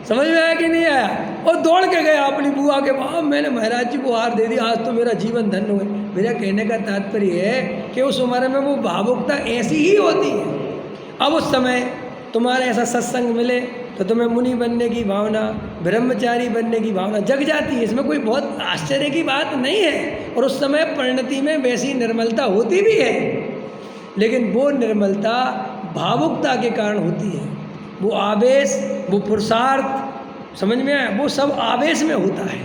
समझ में आया कि नहीं आया? और दौड़ के गया अपनी बुआ के वहाँ, मैंने महाराज जी को हार दे दी, आज तो मेरा जीवन धन्य हुआ। मेरा कहने का तात्पर्य है कि उस उम्र में वो भावुकता ऐसी ही होती है। अब उस समय तुम्हारा ऐसा सत्संग मिले तो तुम्हें मुनि बनने की भावना, ब्रह्मचारी बनने की भावना जग जाती है, इसमें कोई बहुत आश्चर्य की बात नहीं है। और उस समय परिणति में वैसी निर्मलता होती भी है, लेकिन वो निर्मलता भावुकता के कारण होती है। वो आवेश, वो पुरुषार्थ, समझ में आया, वो सब आवेश में होता है,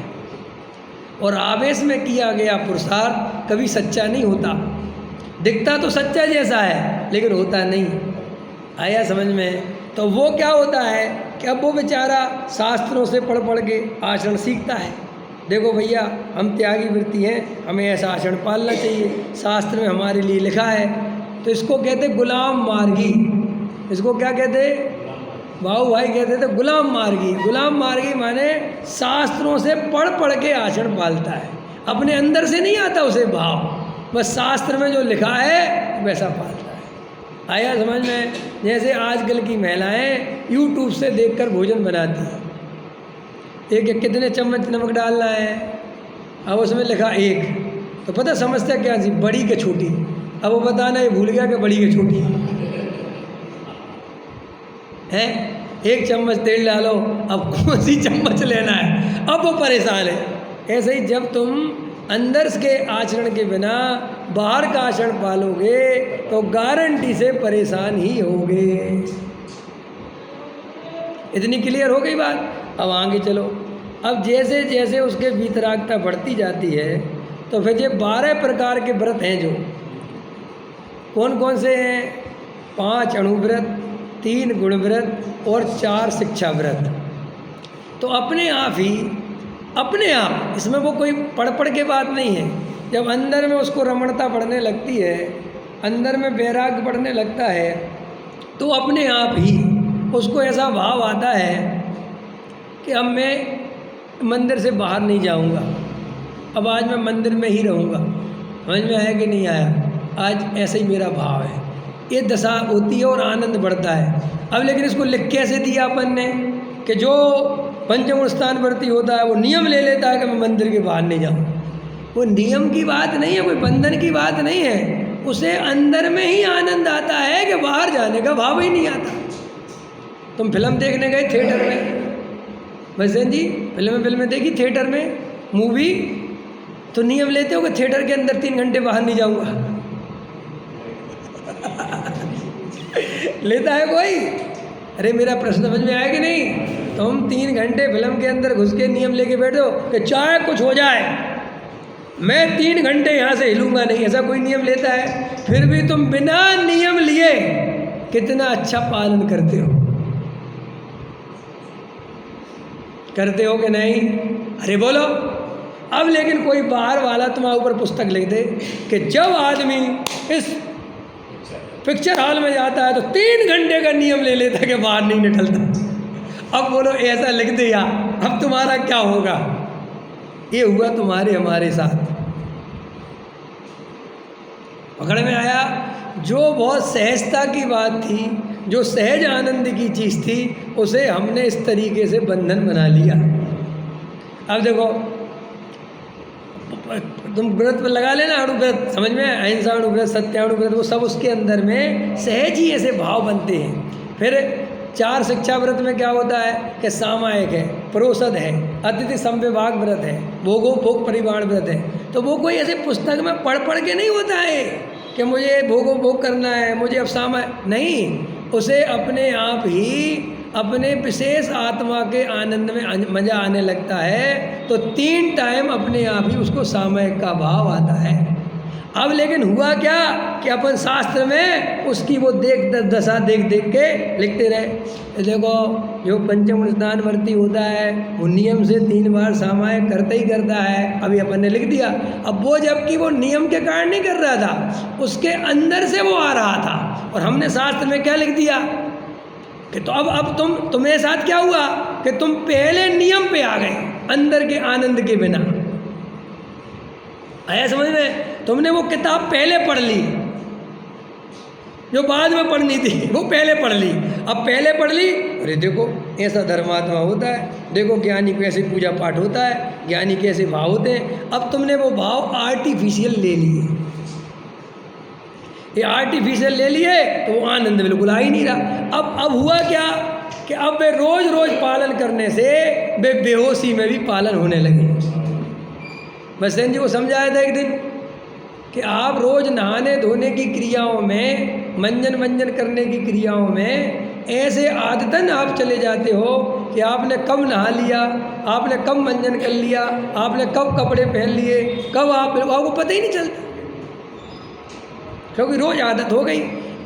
और आवेश में किया गया पुरुषार्थ कभी सच्चा नहीं होता। दिखता तो सच्चा जैसा है, लेकिन होता नहीं। आया समझ में? तो वो क्या होता है कि अब वो बेचारा शास्त्रों से पढ़ पढ़ के आचरण सीखता है। देखो भैया, हम त्यागी वृत्ति हैं, हमें ऐसा आचरण पालना चाहिए, शास्त्र में हमारे लिए लिखा है। तो इसको कहते गुलाम मार्गी। इसको क्या कहते? बाबू भाई कहते थे गुलाम मार्गी। गुलाम मार्गी माने शास्त्रों से पढ़ पढ़ के आचरण पालता है, अपने अंदर से नहीं आता उसे भाव, बस शास्त्र में जो लिखा है वैसा पालता है। आया समझ में? जैसे आजकल की महिलाएं यूट्यूब से देखकर भोजन बनाती हैं, एक कितने चम्मच नमक डालना है, अब उसमें लिखा 1, तो पता समझता क्या थी, बड़ी के छोटी। अब वो बताना ये भूल गया कि बड़ी के छोटी है। 1 चम्मच तेल डालो, अब कौन सी चम्मच लेना है, अब वो परेशान है। ऐसे ही जब तुम अंदर के आचरण के बिना बाहर का आचरण पालोगे तो गारंटी से परेशान ही होगे। इतनी क्लियर हो गई बात? अब आगे चलो। अब जैसे जैसे उसके वीतरागता बढ़ती जाती है तो फिर ये 12 प्रकार के व्रत हैं, जो कौन कौन से हैं? 5 अणुव्रत, 3 गुणव्रत और 4 शिक्षा व्रत। तो अपने आप इसमें वो कोई पढ़ के बात नहीं है। जब अंदर में उसको रमणता बढ़ने लगती है, अंदर में वैराग्य बढ़ने लगता है, तो अपने आप ही उसको ऐसा भाव आता है कि अब मैं मंदिर से बाहर नहीं जाऊंगा, अब आज मैं मंदिर में ही रहूँगा। समझ में आया कि नहीं आया? आज ऐसे ही मेरा भाव है। ये दशा होती है और आनंद बढ़ता है। अब लेकिन इसको लिख कैसे दिया अपन ने कि जो पंचम स्थान वर्ती होता है वो नियम ले लेता है कि मैं मंदिर के बाहर नहीं जाऊँ। वो नियम की बात नहीं है, कोई बंधन की बात नहीं है। उसे अंदर में ही आनंद आता है कि बाहर जाने का भाव ही नहीं आता। तुम फिल्म देखने गए थिएटर में, भजन जी फिल्में देखी थिएटर में, मूवी, तो नियम लेते हो कि थिएटर के अंदर 3 घंटे बाहर नहीं जाऊँगा लेता है कोई? अरे मेरा प्रश्न समझ में आया कि नहीं? तुम 3 घंटे फिल्म के अंदर घुस के नियम लेके बैठो कि चाहे कुछ हो जाए मैं 3 घंटे यहाँ से हिलूंगा नहीं, ऐसा कोई नियम लेता है? फिर भी तुम बिना नियम लिए कितना अच्छा पालन करते हो कि नहीं? अरे बोलो। अब लेकिन कोई बाहर वाला तुम्हारे ऊपर पुस्तक लिख दे कि जब आदमी इस पिक्चर हॉल में जाता है तो 3 घंटे का नियम ले लेता है कि बाहर नहीं निकलता। अब बोलो ऐसा लिख दिया, अब तुम्हारा क्या होगा? ये हुआ तुम्हारे हमारे साथ। पकड़ में आया? जो बहुत सहजता की बात थी, जो सहज आनंद की चीज़ थी, उसे हमने इस तरीके से बंधन बना लिया। अब देखो, तुम व्रत पर लगा लेना, अणुव्रत, समझ में? अहिंसा अणुव्रत, सत्याणुव्रत, वो सब उसके अंदर में सहज ही ऐसे भाव बनते हैं। फिर 4 शिक्षा व्रत में क्या होता है कि सामायिक है, प्रोषद है, अतिथि संविभाग व्रत है, भोगो भोग परिवार व्रत है। तो वो कोई ऐसे पुस्तक में पढ़ के नहीं होता है कि मुझे भोगो भोग करना है, मुझे अब सामायिक नहीं, उसे अपने आप ही अपने विशेष आत्मा के आनंद में मजा आने लगता है, तो 3 टाइम अपने आप ही उसको सामयिक का भाव आता है। अब लेकिन हुआ क्या कि अपन शास्त्र में उसकी वो दशा देख के लिखते रहे। देखो, जो पंचम स्नान वर्ती होता है वो नियम से 3 बार सामयिक करता है, अभी अपन ने लिख दिया। अब वो जबकि वो नियम के कारण नहीं कर रहा था, उसके अंदर से वो आ रहा था, और हमने शास्त्र में क्या लिख दिया कि तो अब तुम्हारे साथ क्या हुआ कि तुम पहले नियम पे आ गए अंदर के आनंद के बिना। आया समझ में? तुमने वो किताब पहले पढ़ ली जो बाद में पढ़नी थी, वो पहले पढ़ ली। अब पहले पढ़ ली, अरे देखो ऐसा धर्मात्मा होता है, देखो ज्ञानी को ऐसे पूजा पाठ होता है, ज्ञानी के ऐसे भाव होते हैं। अब तुमने वो भाव आर्टिफिशियल ले लिए, ये आर्टिफिशियल ले लिए तो वो आनंद बिल्कुल आ ही नहीं रहा। अब हुआ क्या कि अब वे रोज रोज पालन करने से वे बेहोशी में भी पालन होने लगे। मैं सेन जी को समझाया था एक दिन कि आप रोज नहाने धोने की क्रियाओं में, मंजन करने की क्रियाओं में ऐसे आदतन आप चले जाते हो कि आपने कब नहा लिया, आपने कब मंजन कर लिया, आपने कब कपड़े पहन लिए, कब आपको पता ही नहीं चलता, क्योंकि रोज आदत हो गई।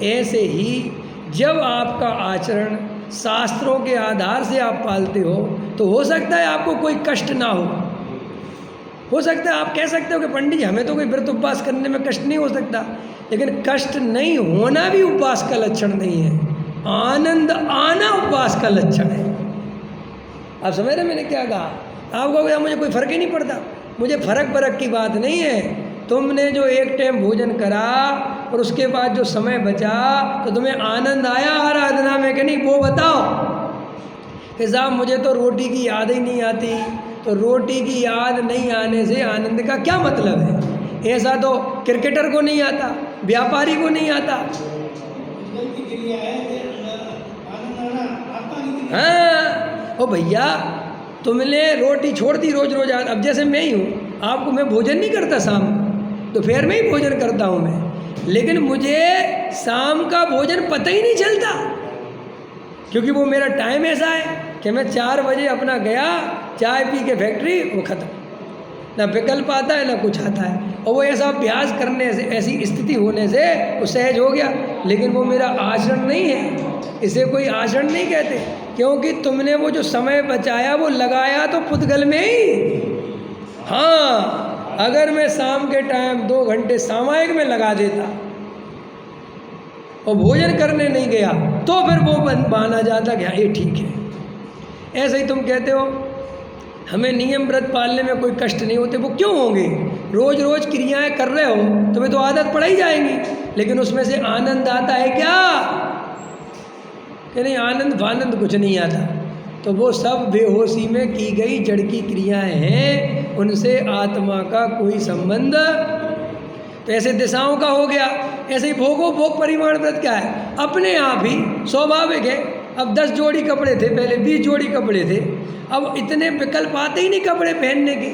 ऐसे ही जब आपका आचरण शास्त्रों के आधार से आप पालते हो तो हो सकता है आपको कोई कष्ट ना हो सकता है आप कह सकते हो कि पंडित जी हमें तो कोई व्रत उपवास करने में कष्ट नहीं हो सकता, लेकिन कष्ट नहीं होना भी उपवास का लक्षण नहीं है, आनंद आना उपवास का लक्षण है। आप समझ रहे मैंने क्या कहा? आप कहोगे मुझे कोई फर्क ही नहीं पड़ता, मुझे फर्क की बात नहीं है। तुमने जो एक टाइम भोजन करा और उसके बाद जो समय बचा तो तुम्हें आनंद आया आराधना में कि नहीं, वो बताओ। कि साहब मुझे तो रोटी की याद ही नहीं आती, तो रोटी की याद नहीं आने से आनंद का क्या मतलब है? ऐसा तो क्रिकेटर को नहीं आता, व्यापारी को नहीं आता। हाँ ओ भैया, तुमने रोटी छोड़ दी रोज रोज। अब जैसे मैं ही हूँ, आपको मैं भोजन नहीं करता शाम, दोपहर में ही भोजन करता हूँ मैं, लेकिन मुझे शाम का भोजन पता ही नहीं चलता, क्योंकि वो मेरा टाइम ऐसा है कि मैं 4 बजे अपना गया, चाय पी के फैक्ट्री, वो ख़त्म, ना विकल्प आता है ना कुछ आता है। और वो ऐसा अभ्यास करने से, ऐसी स्थिति होने से वो सहज हो गया, लेकिन वो मेरा आचरण नहीं है, इसे कोई आचरण नहीं कहते, क्योंकि तुमने वो जो समय बचाया वो लगाया तो पुद्गल में ही। हाँ, अगर मैं शाम के टाइम 2 घंटे सामायिक में लगा देता और भोजन करने नहीं गया तो फिर वो माना जाता कि हाँ ये ठीक है। ऐसे ही तुम कहते हो हमें नियम व्रत पालने में कोई कष्ट नहीं होते, वो क्यों होंगे? रोज रोज क्रियाएं कर रहे हो तुम्हें तो आदत पड़ ही जाएंगी, लेकिन उसमें से आनंद आता है क्या? कि नहीं, आनंद फानंद कुछ नहीं आता। तो वो सब बेहोशी में की गई जड़ की क्रियाएं हैं, उनसे आत्मा का कोई संबंध। तो ऐसे दिशाओं का हो गया, ऐसे ही भोग परिमाण व्रत क्या है? अपने आप ही स्वाभाविक है। अब 10 जोड़ी कपड़े थे पहले, 20 जोड़ी कपड़े थे, अब इतने विकल्प आते ही नहीं कपड़े पहनने के,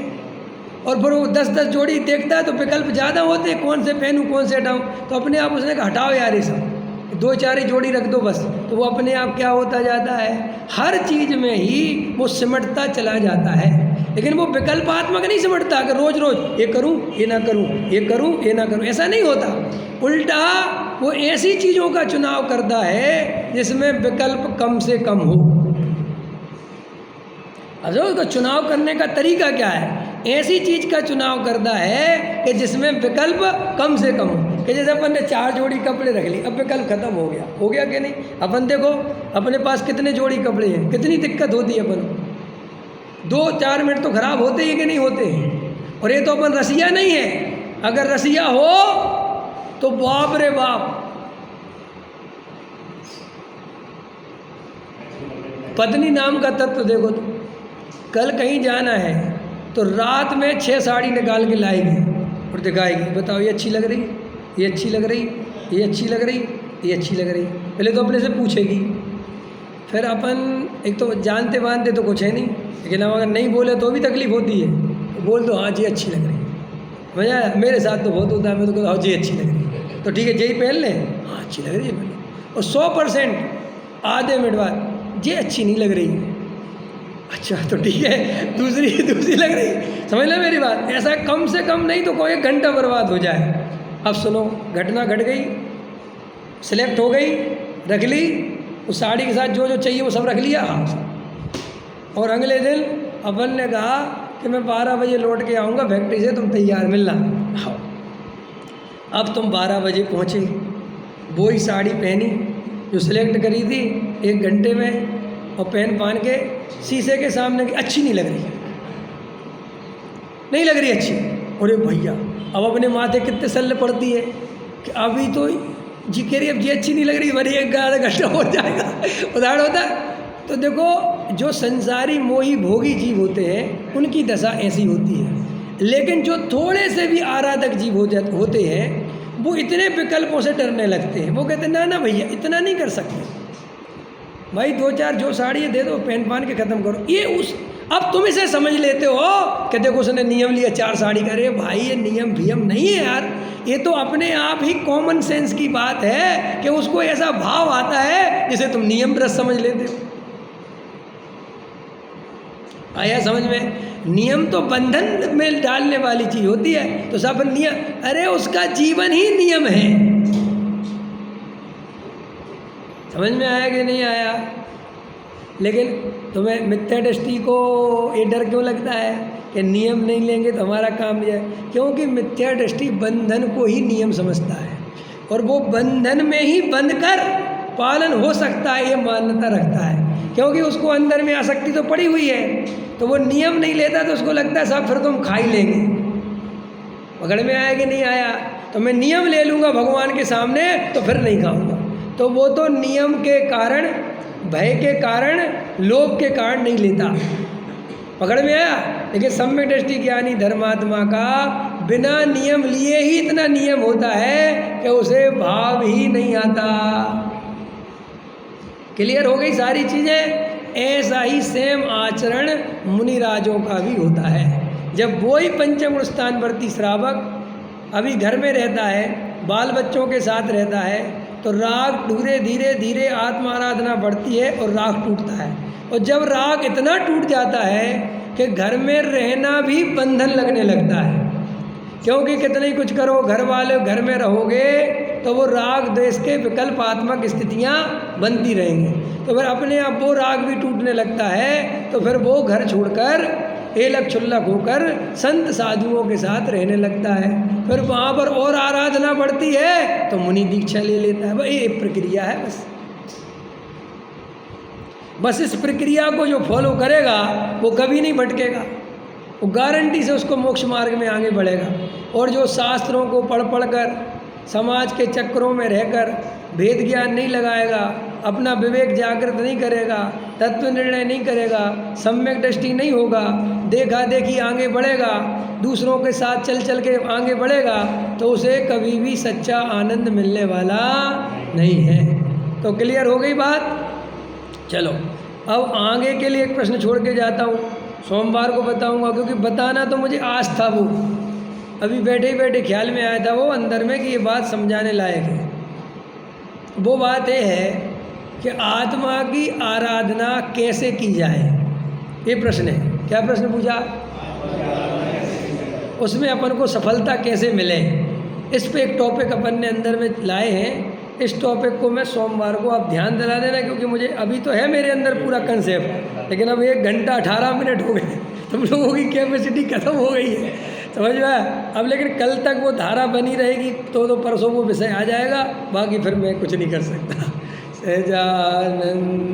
और फिर वो 10 जोड़ी देखता है तो विकल्प ज़्यादा होते हैं, कौन से पहनूँ कौन से हटाऊँ, तो अपने आप उसने कहा हटाओ यार ये सब, 2-4 ही जोड़ी रख दो बस। तो वो अपने आप क्या होता जाता है, हर चीज़ में ही वो सिमटता चला जाता है। लेकिन वो विकल्पात्मक नहीं सिमटता कि रोज रोज ये करूं ये ना करूं, ये करूं ये ना करूं, ऐसा नहीं होता। उल्टा वो ऐसी चीज़ों का चुनाव करता है जिसमें विकल्प कम से कम हो। अब जो उसका चुनाव करने का तरीका क्या है, ऐसी चीज़ का चुनाव करता है कि जिसमें विकल्प कम से कम हो। कि जैसे अपन ने 4 जोड़ी कपड़े रख ली, अब विकल्प खत्म हो गया कि नहीं? अपन देखो अपने पास कितने जोड़ी कपड़े हैं, कितनी दिक्कत होती है अपन, 2-4 मिनट तो खराब होते ही कि नहीं होते हैं। और ये तो अपन रसिया नहीं है, अगर रसिया हो तो बाप रे बाप, पत्नी नाम का तत्व देखो तो, कल कहीं जाना है तो रात में 6 साड़ी निकाल के लाएगी और दिखाएगी, बताओ ये अच्छी लग रही, ये अच्छी लग रही, ये अच्छी लग रही, ये अच्छी लग रही। पहले तो अपने से पूछेगी, फिर अपन एक तो जानते मानते तो कुछ है नहीं, लेकिन हम अगर नहीं बोले तो भी तकलीफ होती है, तो बोल दो हाँ जी अच्छी लग रही। मजा आया? मेरे साथ तो बहुत होता है, मैं तो कहता हाँ जी अच्छी लग रही, तो ठीक है यही पहन लें, हाँ अच्छी लग रही है पहले, और 100% आधे मिनट बाद ये अच्छी नहीं लग रही, अच्छा तो ठीक है दूसरी लग रही। समझ लो मेरी बात, ऐसा कम से कम नहीं तो कोई 1 घंटा बर्बाद हो जाए। अब सुनो, घटना घट गई, सिलेक्ट हो गई, रख ली, उस साड़ी के साथ जो जो चाहिए वो सब रख लिया, हाँ। और अगले दिन अपन ने कहा कि मैं 12 बजे लौट के आऊँगा फैक्ट्री से, तुम तैयार मिलना। हाँ, अब तुम 12 बजे पहुँचे, वही साड़ी पहनी जो सिलेक्ट करी थी, 1 घंटे में, और पेन पान के शीशे के सामने की अच्छी नहीं लग रही, नहीं लग रही अच्छी। अरे भैया अब अपने माथे कितने सल्ले पड़ती है कि अभी तो जी कह रही अब जी अच्छी नहीं लग रही, मेरी 1 आधा घंटा हो जाएगा, उदाहरण होता है। तो देखो जो संसारी मोही भोगी जीव होते हैं उनकी दशा ऐसी होती है, लेकिन जो थोड़े से भी आराधक जीव होते हैं वो इतने विकल्पों से डरने लगते हैं। वो कहते हैं ना ना भैया इतना नहीं कर सकते भाई, 2-4 जो साड़ी दे दो, पहन पान के ख़त्म करो। ये उस अब तुम इसे समझ लेते हो कि देखो उसने नियम लिया 4 साड़ी का। अरे भाई ये नियम वियम नहीं है यार, ये तो अपने आप ही कॉमन सेंस की बात है कि उसको ऐसा भाव आता है जिसे तुम नियम रस समझ लेते हो। आया समझ में? नियम तो बंधन में डालने वाली चीज होती है, तो सब नियम, अरे उसका जीवन ही नियम है। समझ में आया कि नहीं आया? लेकिन तुम्हें मिथ्या दृष्टि को ये डर क्यों लगता है कि नियम नहीं लेंगे तो हमारा काम नहीं है? क्योंकि मिथ्या दृष्टि बंधन को ही नियम समझता है, और वो बंधन में ही बंधकर पालन हो सकता है ये मान्यता रखता है, क्योंकि उसको अंदर में आसक्ति तो पड़ी हुई है। तो वो नियम नहीं लेता तो उसको लगता है सब फिर तुम खा ही लेंगे। पकड़ में आया कि नहीं आया? तो मैं नियम ले लूँगा भगवान के सामने तो फिर नहीं खाऊंगा। तो वो तो नियम के कारण, भय के कारण, लोभ के कारण नहीं लेता। पकड़ में आया? लेकिन सम्यक दृष्टि ज्ञानी धर्मात्मा का बिना नियम लिए ही इतना नियम होता है कि उसे भाव ही नहीं आता। क्लियर हो गई सारी चीज़ें? ऐसा ही सेम आचरण मुनिराजों का भी होता है। जब वो ही पंचम स्थानवर्ती श्रावक अभी घर में रहता है, बाल बच्चों के साथ रहता है, तो राग धीरे धीरे आत्मा आराधना बढ़ती है और राग टूटता है। और जब राग इतना टूट जाता है कि घर में रहना भी बंधन लगने लगता है, क्योंकि कितना ही कुछ करो घर वाले घर में रहोगे तो वो राग द्वेष के विकल्पात्मक स्थितियाँ बनती रहेंगी। तो फिर अपने आप वो राग भी टूटने लगता है, तो फिर वो घर छोड़कर एलक छुल्लक होकर संत साधुओं के साथ रहने लगता है। फिर वहाँ पर और आराधना बढ़ती है तो मुनि दीक्षा ले लेता है। भाई ये प्रक्रिया है बस इस प्रक्रिया को जो फॉलो करेगा वो कभी नहीं भटकेगा, वो गारंटी से उसको मोक्ष मार्ग में आगे बढ़ेगा। और जो शास्त्रों को पढ़ कर समाज के चक्रों में रहकर भेद ज्ञान नहीं लगाएगा, अपना विवेक जागृत नहीं करेगा, तत्व निर्णय नहीं करेगा, सम्यक दृष्टि नहीं होगा, देखा देखी आगे बढ़ेगा, दूसरों के साथ चल के आगे बढ़ेगा, तो उसे कभी भी सच्चा आनंद मिलने वाला नहीं है। तो क्लियर हो गई बात? चलो अब आगे के लिए एक प्रश्न छोड़ के जाता हूँ, सोमवार को बताऊँगा, क्योंकि बताना तो मुझे आज था, वो अभी बैठे ही बैठे ख्याल में आया था वो अंदर में कि ये बात समझाने लायक है। वो बात ये है कि आत्मा की आराधना कैसे की जाए, ये प्रश्न है। क्या प्रश्न पूछा? उसमें अपन को सफलता कैसे मिले, इस पे एक टॉपिक अपन ने अंदर में लाए हैं। इस टॉपिक को मैं सोमवार को आप ध्यान दिला देना, क्योंकि मुझे अभी तो है मेरे अंदर पूरा कंसेप्ट, लेकिन अब 1 घंटा 18 मिनट हो गए, तुम लोगों की कैपेसिटी खत्म हो गई है, समझ में आया? अब लेकिन कल तक वो धारा बनी रहेगी, तो परसों वो विषय आ जाएगा, बाकी फिर मैं कुछ नहीं कर सकता। सहजानंद।